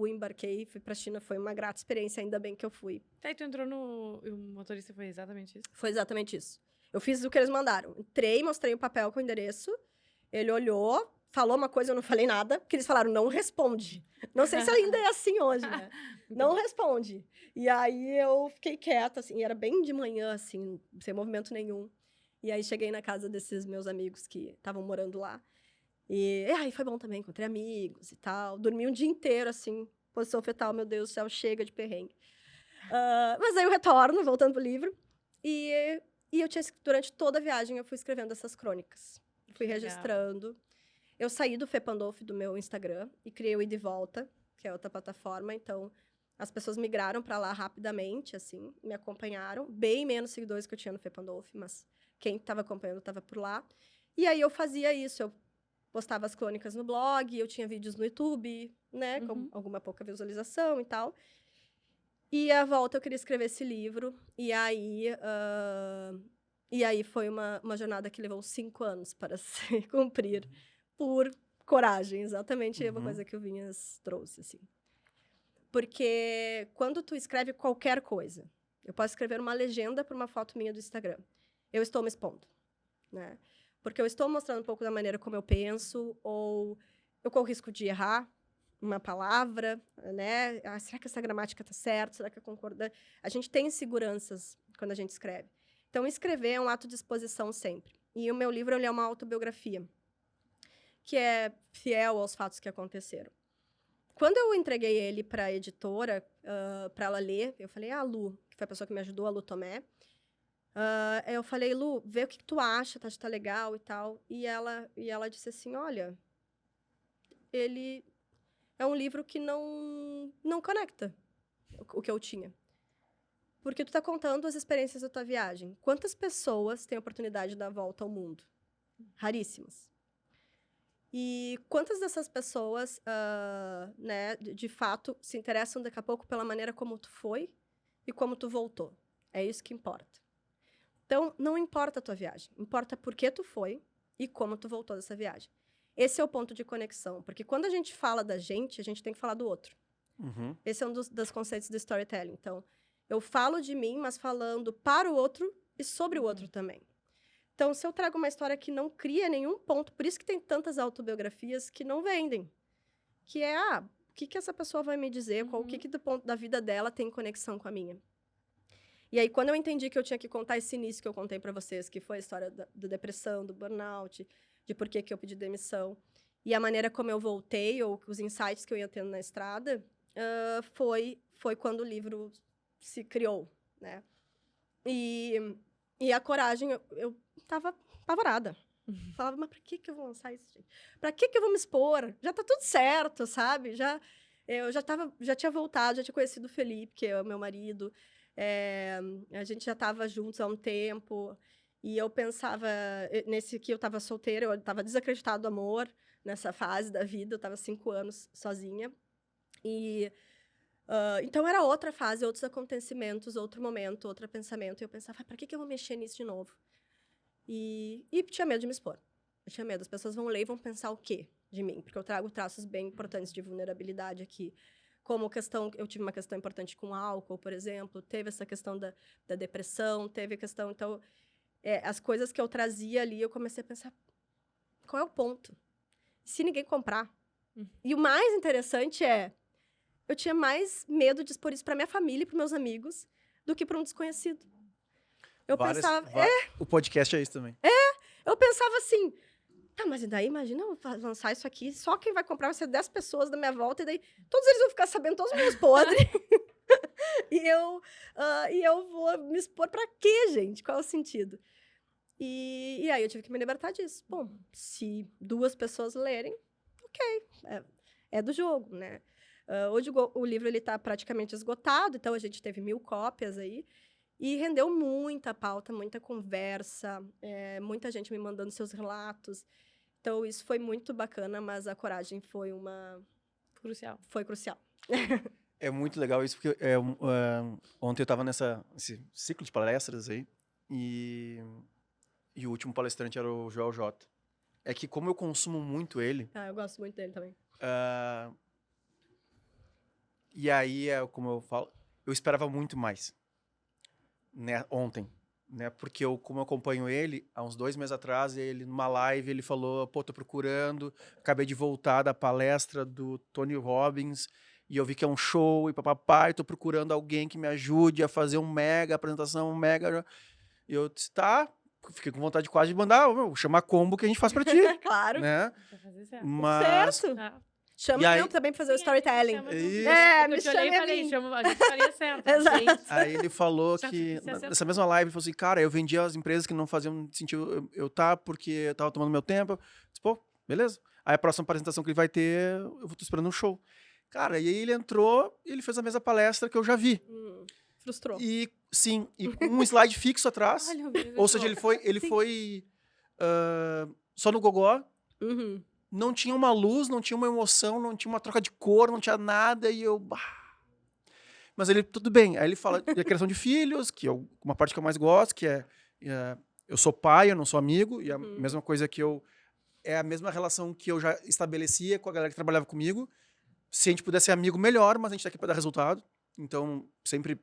embarquei, fui pra China, foi uma grata experiência, ainda bem que eu fui. Aí tu entrou o motorista foi exatamente isso? Foi exatamente isso. Eu fiz o que eles mandaram. Entrei, mostrei o papel com o endereço, ele olhou, falou uma coisa, eu não falei nada, porque eles falaram, não responde. Não sei se ainda é assim hoje, né? Não responde. E aí eu fiquei quieta, assim, era bem de manhã, assim, sem movimento nenhum. E aí cheguei na casa desses meus amigos que estavam morando lá. E aí foi bom também, encontrei amigos e tal. Dormi um dia inteiro, assim, posição fetal, meu Deus do céu, chega de perrengue. Mas aí eu retorno, voltando pro livro. E eu tinha, durante toda a viagem, eu fui escrevendo essas crônicas. Fui registrando. eu saí do Fê Pandolfi do meu Instagram e criei o Ida e Volta, que é outra plataforma. Então, as pessoas migraram para lá rapidamente, assim, me acompanharam. Bem menos seguidores que eu tinha no Fê Pandolfi, mas quem estava acompanhando estava por lá. E aí eu fazia isso, eu postava as crônicas no blog, eu tinha vídeos no YouTube, né, com alguma pouca visualização e tal. E à volta eu queria escrever esse livro, e aí foi uma jornada que levou 5 anos para se cumprir, por coragem, exatamente uma coisa que o Vinhas trouxe, assim. Porque quando tu escreve qualquer coisa, eu posso escrever uma legenda para uma foto minha do Instagram, eu estou me expondo, né? Porque eu estou mostrando um pouco da maneira como eu penso, ou eu corro o risco de errar uma palavra, né? Ah, será que essa gramática está certa? Será que é concordante? A gente tem inseguranças quando a gente escreve. Então, escrever é um ato de exposição sempre. E o meu livro ele é uma autobiografia, que é fiel aos fatos que aconteceram. Quando eu entreguei ele para a editora, para ela ler, eu falei, a Lu, que foi a pessoa que me ajudou, a Lu Tomé, eu falei, Lu, vê o que tu acha, tá legal e tal. E ela disse assim, olha, ele é um livro que não conecta o que eu tinha. Porque tu tá contando as experiências da tua viagem. Quantas pessoas têm a oportunidade de dar a volta ao mundo? Raríssimas. E quantas dessas pessoas, né, de fato, se interessam daqui a pouco pela maneira como tu foi e como tu voltou? É isso que importa. Então, não importa a tua viagem. Importa por que tu foi e como tu voltou dessa viagem. Esse é o ponto de conexão. Porque quando a gente fala da gente, a gente tem que falar do outro. Esse é um dos conceitos do storytelling. Então, eu falo de mim, mas falando para o outro e sobre o outro também. Então, se eu trago uma história que não cria nenhum ponto, por isso que tem tantas autobiografias que não vendem. Que é, o que essa pessoa vai me dizer? O que do ponto da vida dela tem conexão com a minha? E aí, quando eu entendi que eu tinha que contar esse início que eu contei para vocês, que foi a história da depressão, do burnout, de por que eu pedi demissão, e a maneira como eu voltei, ou os insights que eu ia tendo na estrada, foi quando o livro se criou, né? E a coragem, eu tava apavorada. Falava, mas pra que eu vou lançar isso, gente? Pra que eu vou me expor? Já tá tudo certo, sabe? Eu já tinha voltado, já tinha conhecido o Felipe, que é o meu marido. A gente já estava juntos há um tempo. E eu pensava, nesse que eu estava solteira, eu estava desacreditado do amor, nessa fase da vida. Eu estava 5 anos sozinha. Então, era outra fase, outros acontecimentos, outro momento, outro pensamento. E eu pensava, para que eu vou mexer nisso de novo? E tinha medo de me expor. Eu tinha medo. As pessoas vão ler e vão pensar o quê de mim? Porque eu trago traços bem importantes de vulnerabilidade aqui. Como eu tive uma questão importante com álcool, por exemplo. Teve essa questão da depressão, teve a questão... Então, as coisas que eu trazia ali, eu comecei a pensar, qual é o ponto? Se ninguém comprar. E o mais interessante eu tinha mais medo de expor isso para minha família e para meus amigos do que para um desconhecido. Eu pensava... O podcast é isso também. Eu pensava assim, tá, mas e daí, imagina eu lançar isso aqui, só quem vai comprar vai ser 10 pessoas da minha volta, e daí todos eles vão ficar sabendo todos os meus podres. e eu vou me expor pra quê, gente? Qual é o sentido? E aí eu tive que me libertar disso. Bom, se 2 pessoas lerem, ok, é do jogo, né? Hoje o livro está praticamente esgotado, então a gente teve 1000 cópias aí, e rendeu muita pauta, muita conversa, muita gente me mandando seus relatos. Então, isso foi muito bacana, mas a coragem foi Crucial. Foi crucial. É muito legal isso, porque ontem eu estava nesse ciclo de palestras aí, e o último palestrante era o Joel J. É que como eu consumo muito ele... eu gosto muito dele também. E aí, como eu falo, eu esperava muito mais, né, ontem, né, porque como eu acompanho ele, há uns 2 meses atrás, ele numa live, ele falou, pô, tô procurando, acabei de voltar da palestra do Tony Robbins, e eu vi que é um show, e papapá, tô procurando alguém que me ajude a fazer uma mega apresentação, e eu disse, tá, fiquei com vontade quase de mandar, chamar combo que a gente faz pra ti. Claro. Né? Vai fazer certo. Mas... Certo. Chama eu também pra fazer o storytelling. Me chame a mim. A gente faria certo. Exato. Aí ele falou que, nessa mesma live, ele falou assim, cara, eu vendi as empresas que não faziam sentido porque eu tava tomando meu tempo. Eu disse, pô, Beleza. Aí a próxima apresentação que ele vai ter, eu tô esperando um show. Cara, e aí ele entrou e ele fez a mesma palestra que eu já vi. Frustrou. E, sim, e com um slide fixo atrás. Olha, o vídeo Ou seja, ele foi só no gogó. Não tinha uma luz, não tinha uma emoção, não tinha uma troca de cor, não tinha nada. E eu... Mas ele, tudo bem. Aí ele fala da criação de filhos, que é uma parte que eu mais gosto, que é eu sou pai, eu não sou amigo. E a mesma coisa que é a mesma relação que eu já estabelecia com a galera que trabalhava comigo. Se a gente pudesse ser amigo, melhor, mas a gente tá aqui para dar resultado. Então, sempre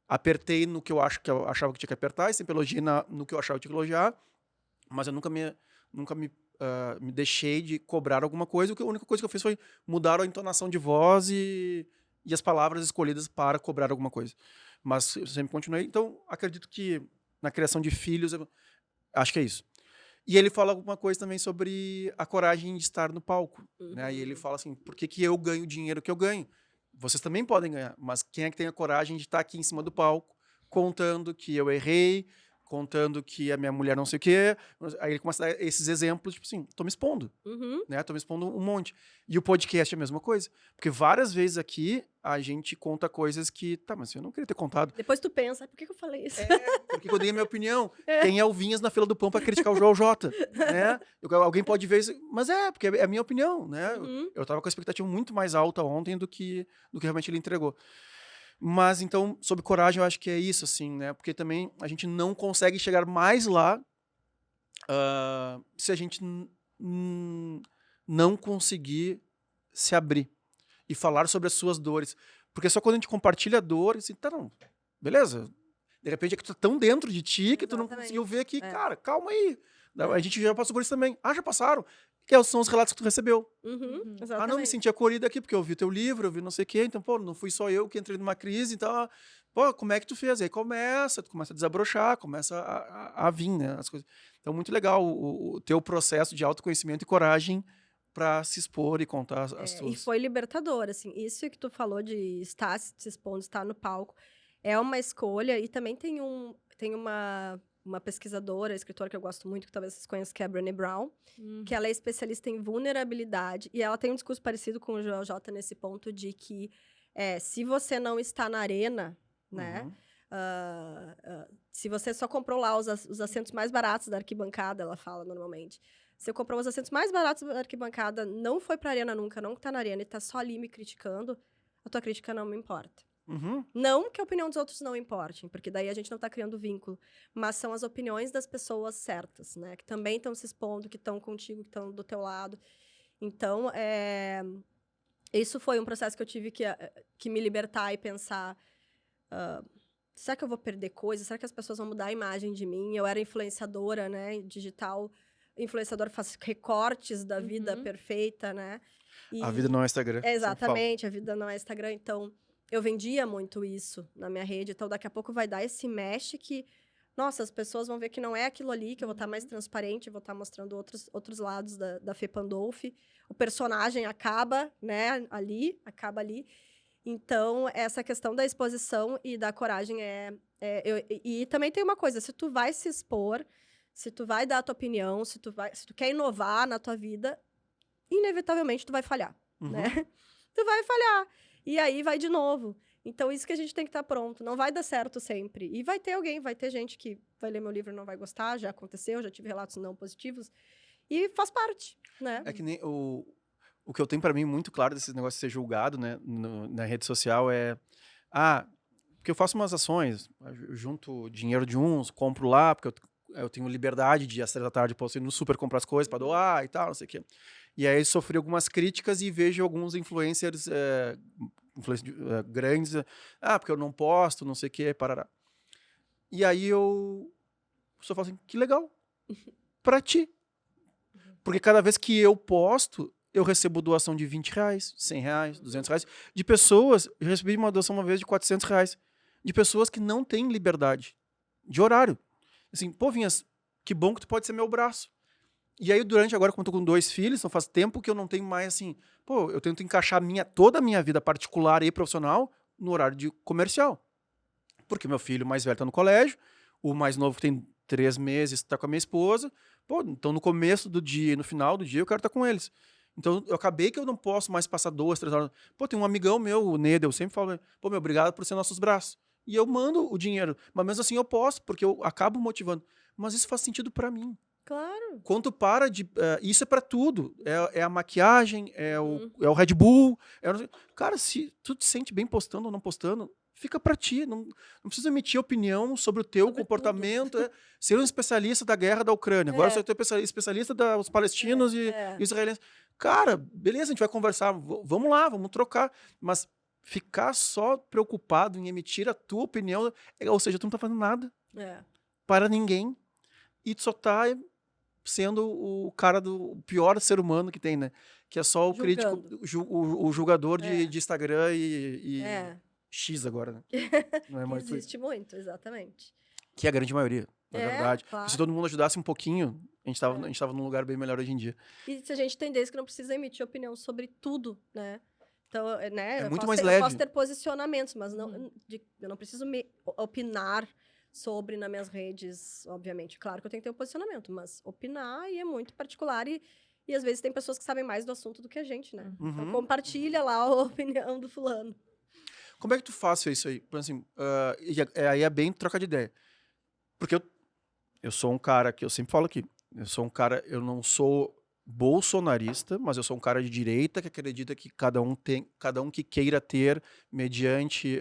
apertei no que eu achava que tinha que apertar, e sempre elogiei no que eu achava que tinha que elogiar, mas eu nunca me deixei de cobrar alguma coisa. A única coisa que eu fiz foi mudar a entonação de voz e as palavras escolhidas para cobrar alguma coisa. Mas eu sempre continuei. Então, acredito que na criação de filhos, acho que é isso. E ele fala alguma coisa também sobre a coragem de estar no palco. Né? E ele fala assim, por que eu ganho o dinheiro que eu ganho? Vocês também podem ganhar, mas quem é que tem a coragem de estar aqui em cima do palco, contando que eu errei, contando que a minha mulher não sei o quê. Aí ele começa a dar esses exemplos, tipo assim, tô me expondo. Né? Tô me expondo um monte. E o podcast é a mesma coisa. Porque várias vezes aqui a gente conta coisas que, tá, mas eu não queria ter contado. Depois tu pensa, por que eu falei isso? Porque eu dei a minha opinião. Quem é o Vinhas na fila do pão pra criticar o Joel J? Né? Alguém pode ver isso, mas porque é a minha opinião, né? Eu tava com a expectativa muito mais alta ontem do que realmente ele entregou. Mas, então, sobre coragem, eu acho que é isso, assim, né? Porque também a gente não consegue chegar mais lá se a gente não conseguir se abrir e falar sobre as suas dores. Porque só quando a gente compartilha a dor, assim, tá, não, beleza. De repente é que tu tá tão dentro de ti que tu não conseguiu ver aqui. Cara, calma aí. A gente já passou por isso também. Já passaram. Que são os relatos que tu recebeu. Não, me senti acolhida aqui, porque eu vi teu livro, eu vi não sei o quê, então, pô, não fui só eu que entrei numa crise, então, pô, como é que tu fez? Aí tu começa a desabrochar, começa a vir, né, as coisas. Então, muito legal o teu processo de autoconhecimento e coragem para se expor e contar as tuas... E foi libertador, assim, isso que tu falou de estar se expondo, estar no palco, é uma escolha, e também tem uma pesquisadora, escritora que eu gosto muito, que talvez vocês conheçam, que é a Brené Brown, que ela é especialista em vulnerabilidade, e ela tem um discurso parecido com o Joel J nesse ponto de que se você não está na arena, né, se você só comprou lá os assentos mais baratos da arquibancada, ela fala normalmente, você comprou os assentos mais baratos da arquibancada, não foi pra arena nunca, não tá na arena e tá só ali me criticando, a tua crítica não me importa. Não que a opinião dos outros não importe, porque daí a gente não tá criando vínculo, mas são as opiniões das pessoas certas, né? Que também estão se expondo, que estão contigo, que estão do teu lado. Então, isso foi um processo que eu tive que me libertar e pensar, será que eu vou perder coisas? Será que as pessoas vão mudar a imagem de mim? Eu era influenciadora, né? Digital, influenciadora, faz recortes da vida perfeita, né? A vida não é Instagram. Exatamente, a vida não é Instagram, então... Eu vendia muito isso na minha rede, então daqui a pouco vai dar esse mesh que, nossa, as pessoas vão ver que não é aquilo ali, que eu vou estar mais transparente, vou estar mostrando outros lados da Fê Pandolfi. O personagem acaba, né, acaba ali. Então, essa questão da exposição e da coragem e também tem uma coisa, se tu vai se expor, se tu vai dar a tua opinião, se tu quer inovar na tua vida, inevitavelmente tu vai falhar, né? Tu vai falhar. E aí vai de novo. Então, isso que a gente tem que estar pronto. Não vai dar certo sempre. E vai ter gente que vai ler meu livro e não vai gostar. Já aconteceu, já tive relatos não positivos. E faz parte, né? É que nem o que eu tenho para mim muito claro desse negócio de ser julgado, né, na rede social porque eu faço umas ações, eu junto dinheiro de uns, compro lá, porque eu tenho liberdade de, às 3 da tarde, posso ir no super comprar as coisas para doar e tal, não sei o quê. E aí sofri algumas críticas e vejo alguns influencers grandes, porque eu não posto, não sei o quê, parará. E aí eu só falo assim, que legal, pra ti. Porque cada vez que eu posto, eu recebo doação de R$20, R$100, R$200, de pessoas, eu recebi uma doação uma vez de R$400, de pessoas que não têm liberdade de horário. Assim, pô, Vinhas, que bom que tu pode ser meu braço. E aí, agora, como eu tô com 2 filhos, então faz tempo que eu não tenho mais, assim... Pô, eu tento encaixar toda a minha vida particular e profissional no horário de comercial. Porque meu filho mais velho tá no colégio, o mais novo que tem 3 meses tá com a minha esposa, Pô, então no começo do dia e no final do dia eu quero estar com eles. Então eu acabei que eu não posso mais passar 2, 3 horas. Pô, tem um amigão meu, o Neda, eu sempre falo, pô, meu, obrigado por ser nossos braços. E eu mando o dinheiro. Mas mesmo assim eu posso, porque eu acabo motivando. Mas isso faz sentido pra mim. Claro. Quando tu para de... isso é pra tudo. É a maquiagem, é Uhum. o Red Bull. Cara, se tu te sente bem postando ou não postando, fica pra ti. Não precisa emitir opinião sobre o teu Sobre comportamento. Ser um especialista da guerra da Ucrânia. Agora eu sou especialista dos palestinos e israelenses. Cara, beleza, a gente vai conversar. Vamos lá, vamos trocar. Mas ficar só preocupado em emitir a tua opinião, ou seja, tu não tá fazendo nada para ninguém. E tu só tá sendo o cara do pior ser humano que tem, né? Que é só o Julgando. crítico, o julgador de Instagram e X agora, né? Não é mais Existe muito, exatamente. que é a grande maioria, na verdade. Claro. Se todo mundo ajudasse um pouquinho, a gente tava num lugar bem melhor hoje em dia. E se a gente entendesse que não precisa emitir opinião sobre tudo, né? Então, né? É eu muito posso mais ter, leve. Eu posso ter posicionamentos, mas não, eu não preciso opinar sobre nas minhas redes, obviamente. Claro que eu tenho que ter um posicionamento, mas opinar e é muito particular e às vezes tem pessoas que sabem mais do assunto do que a gente, né? Então compartilha lá a opinião do fulano. Como é que tu faz isso aí? Assim, aí é bem troca de ideia. Porque eu sou um cara que eu sempre falo aqui, eu não sou bolsonarista, mas eu sou um cara de direita que acredita que cada um que queira ter, mediante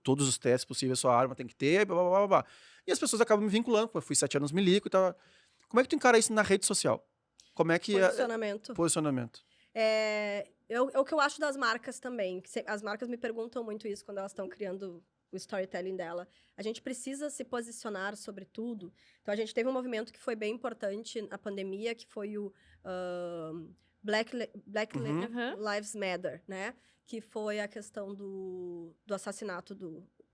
todos os testes possíveis, sua arma tem que ter, blá, blá, blá, blá. E as pessoas acabam me vinculando, porque eu fui 7 anos milico e tal. Como é que tu encara isso na rede social? Como é que Posicionamento. É o que eu acho das marcas também. As marcas me perguntam muito isso quando elas estão criando o storytelling dela. A gente precisa se posicionar sobre tudo. Então, a gente teve um movimento que foi bem importante na pandemia, que foi o Black Lives Matter, né? Que foi a questão do assassinato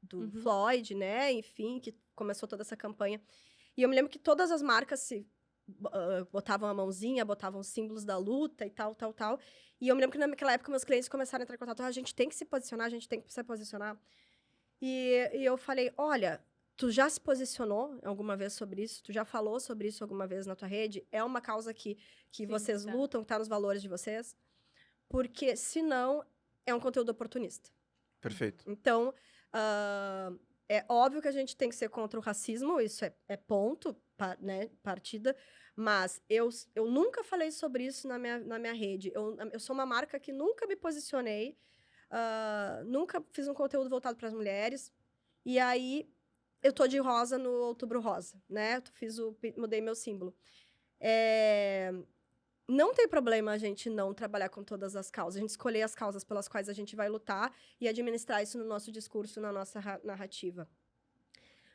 do Floyd, né? Enfim, que começou toda essa campanha. E eu me lembro que todas as marcas botavam a mãozinha, botavam símbolos da luta e tal. E eu me lembro que naquela época meus clientes começaram a entrar em contato. A gente tem que se posicionar, a gente tem que se posicionar. E eu falei, olha, tu já se posicionou alguma vez sobre isso? Tu já falou sobre isso alguma vez na tua rede? É uma causa que vocês lutam, que tá nos valores de vocês? Porque, senão, é um conteúdo oportunista. Perfeito. Então, é óbvio que a gente tem que ser contra o racismo, isso é ponto, né, partida, mas eu nunca falei sobre isso na minha rede. Eu sou uma marca que nunca me posicionei, nunca fiz um conteúdo voltado para as mulheres, e aí eu tô de rosa no Outubro Rosa, né? Mudei meu símbolo. Não tem problema a gente não trabalhar com todas as causas, a gente escolher as causas pelas quais a gente vai lutar e administrar isso no nosso discurso, na nossa narrativa.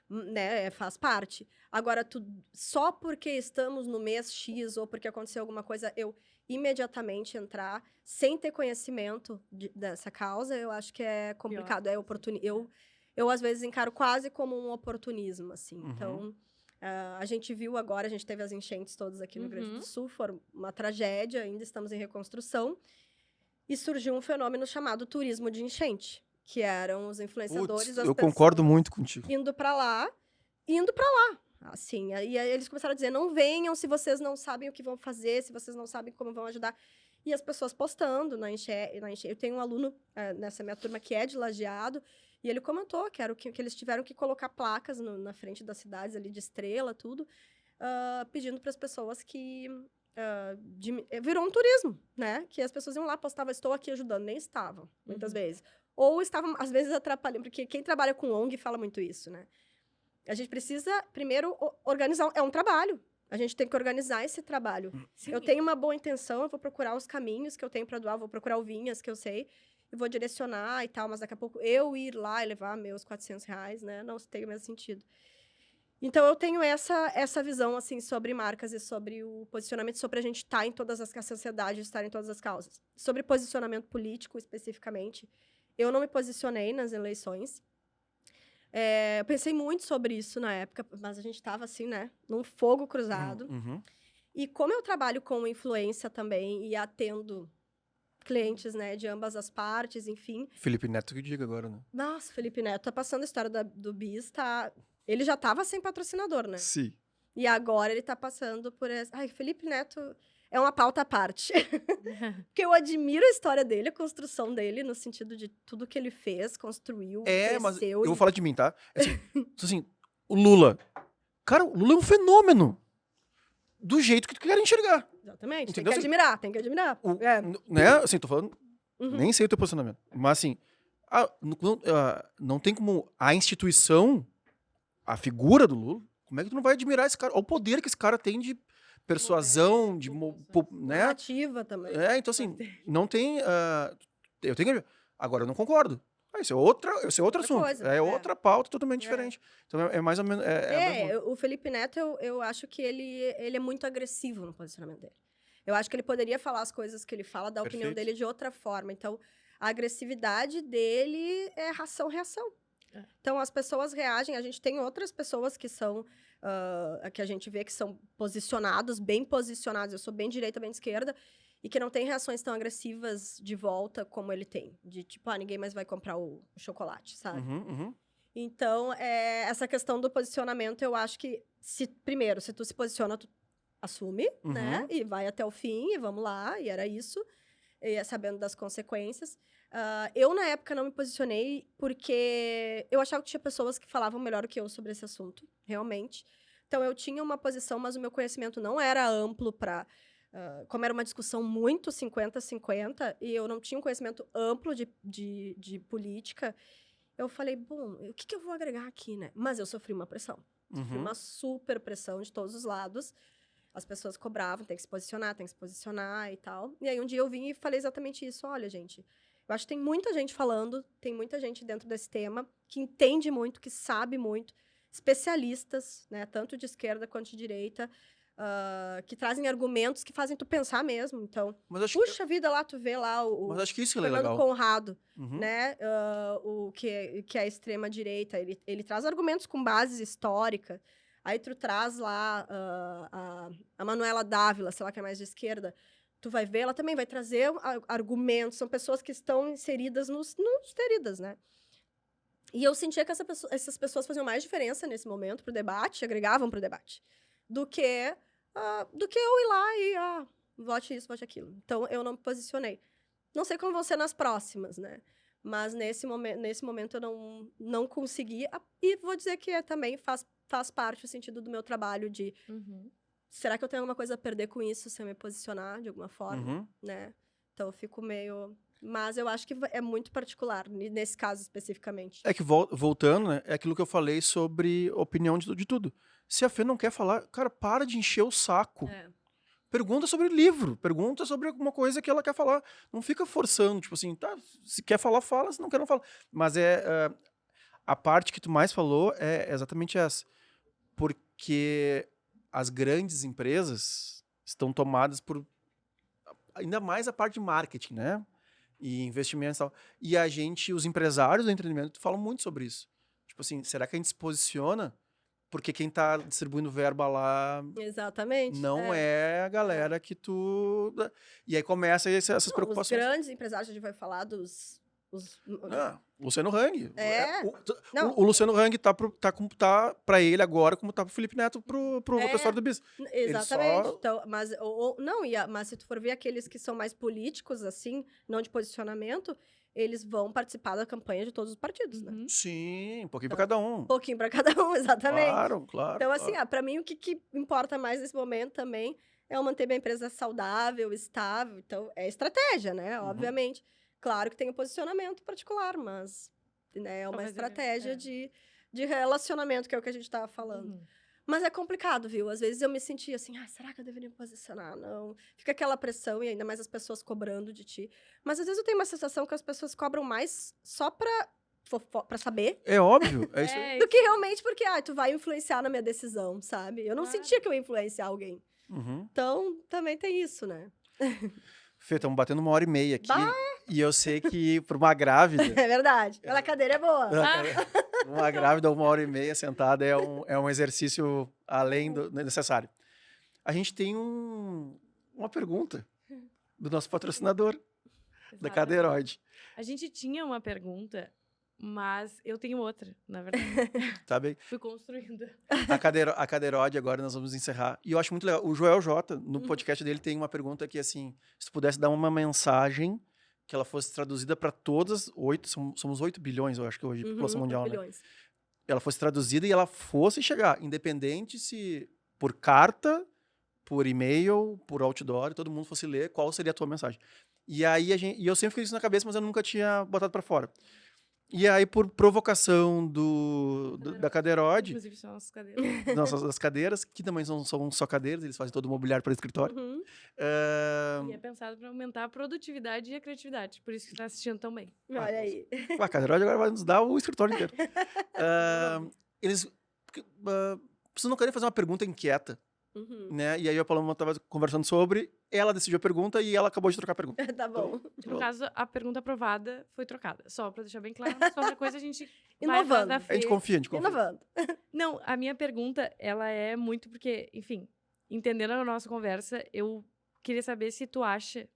Né? Faz parte. Agora, só porque estamos no mês X ou porque aconteceu alguma coisa, eu imediatamente entrar sem ter conhecimento dessa causa, eu acho que é complicado. Eu, às vezes, encaro quase como um oportunismo, assim. Então, a gente viu agora, a gente teve as enchentes todas aqui no Rio Grande do Sul, foram uma tragédia, ainda estamos em reconstrução, e surgiu um fenômeno chamado turismo de enchente, que eram os influenciadores, eu concordo muito contigo. indo pra lá, assim. E aí eles começaram a dizer, não venham se vocês não sabem o que vão fazer, se vocês não sabem como vão ajudar. E as pessoas postando na enchente. Eu tenho um aluno nessa minha turma que é de Lajeado, e ele comentou que eles tiveram que colocar placas na frente das cidades ali de estrela, tudo, pedindo para as pessoas que... virou um turismo, né? Que as pessoas iam lá, postavam, estou aqui ajudando. Nem estavam, muitas vezes. Ou estavam, às vezes, atrapalhando. Porque quem trabalha com ONG fala muito isso, né? A gente precisa, primeiro, organizar. É um trabalho. A gente tem que organizar esse trabalho. Sim. Eu tenho uma boa intenção, eu vou procurar os caminhos que eu tenho para doar, vou procurar o Vinhas que eu sei, e vou direcionar e tal, mas daqui a pouco eu ir lá e levar meus R$400, né? Não tem o mesmo sentido. Então, eu tenho essa visão, assim, sobre marcas e sobre o posicionamento, sobre a gente estar em todas a sociedade, estar em todas as causas. Sobre posicionamento político, especificamente, eu não me posicionei nas eleições. Eu pensei muito sobre isso na época, mas a gente estava, assim, né, num fogo cruzado. E como eu trabalho com influência também e atendo clientes, né, de ambas as partes, enfim... Felipe Neto que diga agora, né? Nossa, Felipe Neto tá passando a história do Bis, tá... Ele já estava sem patrocinador, né? Sim. E agora ele tá passando por essa... Ai, Felipe Neto é uma pauta à parte. Porque eu admiro a história dele, a construção dele, no sentido de tudo que ele fez, construiu, Mas cresceu. eu vou falar de mim, tá? Assim, o Lula. Cara, o Lula é um fenômeno. Do jeito que tu quer enxergar. Exatamente, Entendeu? tem que admirar. Né? Assim, tô falando... Uhum. Nem sei o teu posicionamento. Mas assim, não tem como a instituição, a figura do Lula, como é que tu não vai admirar esse cara? Olha o poder que esse cara tem de persuasão, né? Narrativa também. Então assim, não tem... eu tenho que... Agora, eu não concordo. Esse é outro assunto. Coisa, outra pauta totalmente diferente. Então, é mais ou menos... O Felipe Neto, eu acho que ele é muito agressivo no posicionamento dele. Eu acho que ele poderia falar as coisas que ele fala, dar a opinião dele de outra forma. Então, a agressividade dele é ação-reação. Então, as pessoas reagem. A gente tem outras pessoas que são... que a gente vê que são posicionados, bem posicionados. Eu sou bem direita, bem esquerda. E que não tem reações tão agressivas de volta como ele tem. De tipo, ninguém mais vai comprar o chocolate, sabe? Então, essa questão do posicionamento, eu acho que... Primeiro, se tu se posiciona, tu assume, né? E vai até o fim, e vamos lá, e era isso. E sabendo das consequências. Eu, na época, não me posicionei porque eu achava que tinha pessoas que falavam melhor do que eu sobre esse assunto, realmente. Então, eu tinha uma posição, mas o meu conhecimento não era amplo para... como era uma discussão muito 50-50, e eu não tinha um conhecimento amplo de política, eu falei, bom, o que eu vou agregar aqui, né? Mas eu sofri uma pressão. Sofri uma super pressão de todos os lados. As pessoas cobravam, tem que se posicionar e tal. E aí, um dia eu vim e falei exatamente isso. Olha, gente, eu acho que tem muita gente falando, tem muita gente dentro desse tema que entende muito, que sabe muito, especialistas, né, tanto de esquerda quanto de direita, que trazem argumentos que fazem tu pensar mesmo. Então, puxa vida lá, tu vê lá o mas acho que isso é Fernando legal. Conrado, né, que é a extrema-direita. Ele traz argumentos com base histórica. Aí tu traz lá a Manuela Dávila, sei lá, que é mais de esquerda. Tu vai ver, ela também vai trazer argumentos. São pessoas que estão inseridas nos inseridas, né? E eu sentia que essas pessoas faziam mais diferença nesse momento pro debate, agregavam pro debate, do que eu ir lá e, vote isso, vote aquilo. Então, eu não me posicionei. Não sei como vão ser nas próximas, né? Mas nesse momento eu não consegui. E vou dizer que também faz parte o sentido do meu trabalho de... Será que eu tenho alguma coisa a perder com isso se eu me posicionar de alguma forma, né? Então, eu fico meio... Mas eu acho que é muito particular, nesse caso especificamente. É que, voltando, né, é aquilo que eu falei sobre opinião de tudo. Se a Fê não quer falar, cara, para de encher o saco. Pergunta sobre livro, pergunta sobre alguma coisa que ela quer falar. Não fica forçando, tipo assim, tá, se quer falar, fala, se não quer, não fala. Mas a parte que tu mais falou é exatamente essa. Porque as grandes empresas estão tomadas por... Ainda mais a parte de marketing, né? E investimentos e tal. E os empresários do entretenimento falam muito sobre isso. Tipo assim, será que a gente se posiciona? Porque quem tá distribuindo verba lá... Exatamente. Não é a galera que tu... E aí começa essas preocupações. Os grandes empresários, a gente vai falar dos... Luciano Hang. É. O Luciano Hang tá pra ele agora como tá pro Felipe Neto pro pessoal do Bis. Exatamente. Então, mas se tu for ver aqueles que são mais políticos, assim, não de posicionamento, eles vão participar da campanha de todos os partidos, né? Sim, um pouquinho pra cada um. Um pouquinho pra cada um, exatamente. Claro. Então, assim, pra mim, o que importa mais nesse momento também é eu manter minha empresa saudável, estável. Então, é estratégia, né? Obviamente. Claro que tem um posicionamento particular, mas né, é uma estratégia de relacionamento, que é o que a gente estava falando. Mas é complicado, viu? Às vezes eu me sentia assim, será que eu deveria me posicionar? Não. Fica aquela pressão e ainda mais as pessoas cobrando de ti. Mas às vezes eu tenho uma sensação que as pessoas cobram mais só pra saber. É óbvio. É isso aí. Do que realmente porque, tu vai influenciar na minha decisão, sabe? Eu não sentia que eu ia influenciar alguém. Então, também tem isso, né? Fê, estamos batendo 1h30 aqui. E eu sei que para uma grávida... É verdade. Aquela cadeira é boa. Uma grávida, 1h30 sentada é um exercício além do necessário. A gente tem uma pergunta do nosso patrocinador, da Cadeiroide. A gente tinha uma pergunta, Mas eu tenho outra, na verdade. Tá bem. Fui construindo. A Cadeirode, agora nós vamos encerrar. E eu acho muito legal. O Joel J, no podcast dele, tem uma pergunta que, assim, se tu pudesse dar uma mensagem que ela fosse traduzida para todas 8, somos 8 bilhões, eu acho que hoje, população mundial, né? Ela fosse traduzida e ela fosse chegar, independente se por carta, por e-mail, por outdoor, todo mundo fosse ler, qual seria a tua mensagem? E aí e eu sempre fiz isso na cabeça, mas eu nunca tinha botado para fora. E aí, por provocação da Cadeirode... Inclusive, são nossas cadeiras. Das cadeiras, que também são só cadeiras, eles fazem todo o mobiliário para o escritório. E é pensado para aumentar a produtividade e a criatividade. Por isso que está assistindo tão bem. Olha aí. A Cadeirode agora vai nos dar o escritório inteiro. Vocês não querem fazer uma pergunta inquieta, né? E aí a Paloma estava conversando sobre, ela decidiu a pergunta e ela acabou de trocar a pergunta. Tá bom. No caso, a pergunta aprovada foi trocada. Só para deixar bem claro, mas qualquer coisa a gente Inovando. vai atrás da Fê. A gente confia. Inovando. Não, a minha pergunta, ela é muito porque, enfim, entendendo a nossa conversa, eu queria saber se tu acha...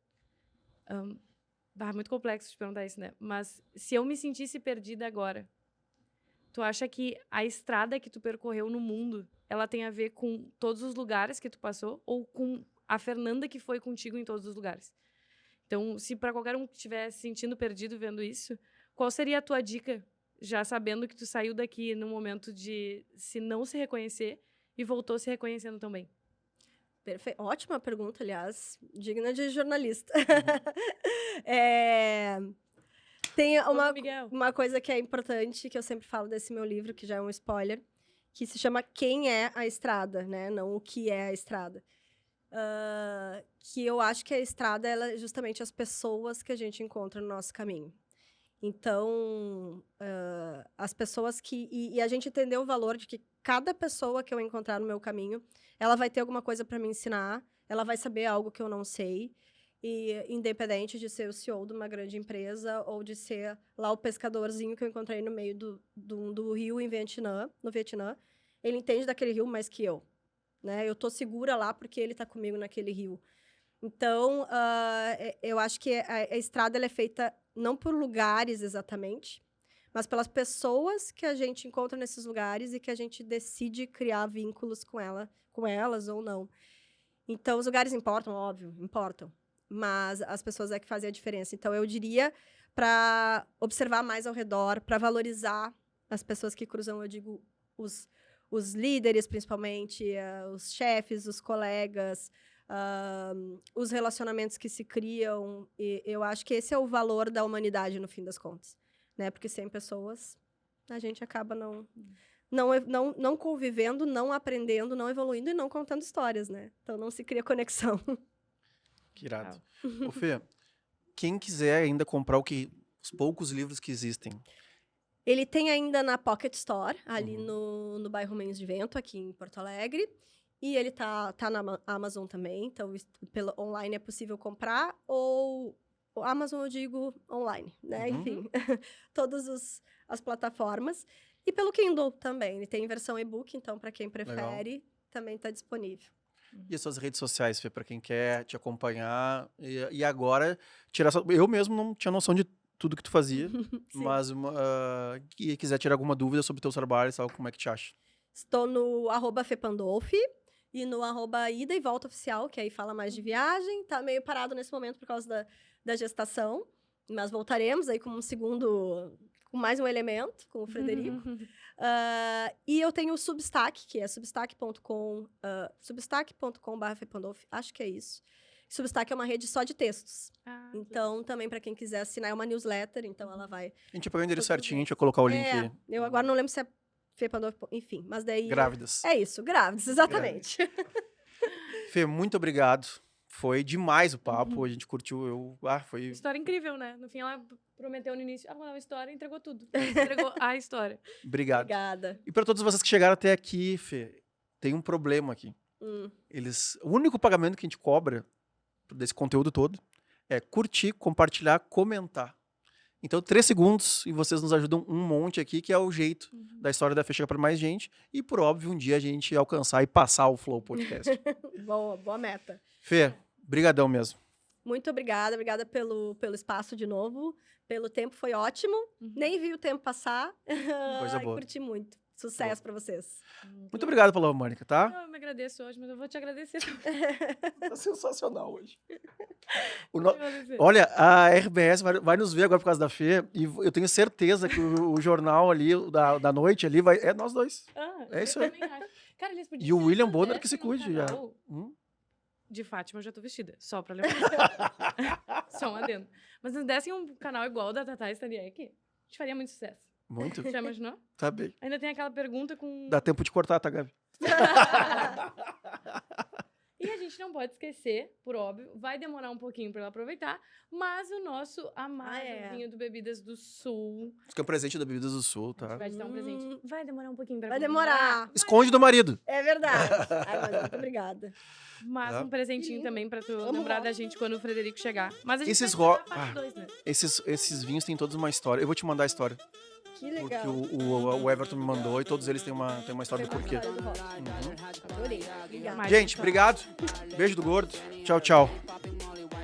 muito complexo de perguntar isso, né? Mas se eu me sentisse perdida agora, tu acha que a estrada que tu percorreu no mundo, ela tem a ver com todos os lugares que tu passou ou com a Fernanda que foi contigo em todos os lugares? Então, se para qualquer um que estiver se sentindo perdido vendo isso, qual seria a tua dica, já sabendo que tu saiu daqui no momento de se não se reconhecer e voltou se reconhecendo também? Perfeito. Ótima pergunta, aliás, digna de jornalista. Tem uma coisa que é importante, que eu sempre falo desse meu livro, que já é um spoiler, que se chama Quem é a Estrada, né? Não o que é a estrada. Que eu acho que a estrada ela é justamente as pessoas que a gente encontra no nosso caminho. Então, as pessoas que... E a gente entendeu o valor de que cada pessoa que eu encontrar no meu caminho, ela vai ter alguma coisa para me ensinar, ela vai saber algo que eu não sei, e independente de ser o CEO de uma grande empresa ou de ser lá o pescadorzinho que eu encontrei no meio do rio no Vietnã, ele entende daquele rio mais que eu. Né? Eu tô segura lá porque ele tá comigo naquele rio. Então, eu acho que a estrada ela é feita não por lugares exatamente, mas pelas pessoas que a gente encontra nesses lugares e que a gente decide criar vínculos com elas ou não. Então, os lugares importam, óbvio, importam. Mas as pessoas é que fazem a diferença. Então, eu diria para observar mais ao redor, para valorizar as pessoas que cruzam, eu digo, os líderes, principalmente, os chefes, os colegas, os relacionamentos que se criam. E eu acho que esse é o valor da humanidade, no fim das contas. Né? Porque sem pessoas, a gente acaba não convivendo, não aprendendo, não evoluindo e não contando histórias, né? Então, não se cria conexão. Que irado. Ô, Fê, quem quiser ainda comprar os poucos livros que existem... Ele tem ainda na Pocket Store, ali no bairro Moinhos de Vento, aqui em Porto Alegre. E ele tá na Amazon também. Então, pelo online é possível comprar. Ou Amazon, eu digo, online, né? Enfim, todas as plataformas. E pelo Kindle também. Ele tem versão e-book, então, para quem prefere, também está disponível. E as suas redes sociais, Fê, para quem quer te acompanhar. E agora, eu mesmo não tinha noção de tudo que tu fazia, mas quem quiser tirar alguma dúvida sobre o teu trabalho, sabe como é que te acha? Estou no @FePandolfi e no @Ida e Volta Oficial, que aí fala mais de viagem. Tá meio parado nesse momento por causa da gestação, mas voltaremos aí com com mais um elemento, com o Frederico. E eu tenho o Substack, que é substack.com/FePandolfi, acho que é isso. Substack é uma rede só de textos. Então, também para quem quiser assinar, é uma newsletter, então ela vai... A gente vai pegar o endereço certinho, a gente vai colocar o link. Eu agora não lembro se é Fê Pandolfi, enfim, mas daí... Grávidas. É isso, grávidas, exatamente. Fê, muito obrigado. Foi demais o papo, a gente curtiu. Foi... História incrível, né? No fim, ela prometeu no início, vou dar uma história, entregou tudo. Entregou a história. Obrigado. Obrigada. E para todos vocês que chegaram até aqui, Fê, tem um problema aqui. O único pagamento que a gente cobra desse conteúdo todo é curtir, compartilhar, comentar. Então, 3 segundos e vocês nos ajudam um monte aqui, que é o jeito da história da Fê chegar para mais gente e, por óbvio, um dia a gente alcançar e passar o Flow Podcast. Boa meta. Fê, brigadão mesmo. Muito obrigada pelo espaço de novo, pelo tempo, foi ótimo. Nem vi o tempo passar. Coisa boa. Curti muito. Sucesso pra vocês. Muito obrigado, Paloma Mônica, tá? Eu me agradeço hoje, mas eu vou te agradecer. Tá sensacional hoje. Agradecer. Olha, a RBS vai nos ver agora por causa da Fê, e eu tenho certeza que o jornal ali, da noite ali, é nós dois. É isso aí. Eu também acho. Cara, eles podiam E o se William eles Bonner que se pudessem cuide num já. canal De Fátima, eu já tô vestida. Só pra lembrar. Só um adendo. Mas se eles dessem um canal igual o da Tatá Staniek, a gente faria muito sucesso. Muito. Já imaginou? Tá bem. Ainda tem aquela pergunta com... Dá tempo de cortar, tá, Gabi? E a gente não pode esquecer, por óbvio, vai demorar um pouquinho pra ela aproveitar, mas o nosso amado vinho do Bebidas do Sul. Isso que é um presente da Bebidas do Sul, A tá? gente vai te dar um presente. Vai demorar um pouquinho pra Vai comprar, demorar. Esconde do marido. É verdade. Ai, mas muito obrigada. Mas um presentinho também pra tu Vamos lembrar lá. da gente quando o Frederico chegar. Mas a gente Esses vai ro- esperar a parte 2, né? Esses vinhos têm todos uma história. Eu vou te mandar a história. Que Porque legal. o Everton me mandou e todos eles têm uma história do porquê. Adorei. Obrigada. Mais Gente, uma obrigado. Beijo do gordo. Tchau, tchau.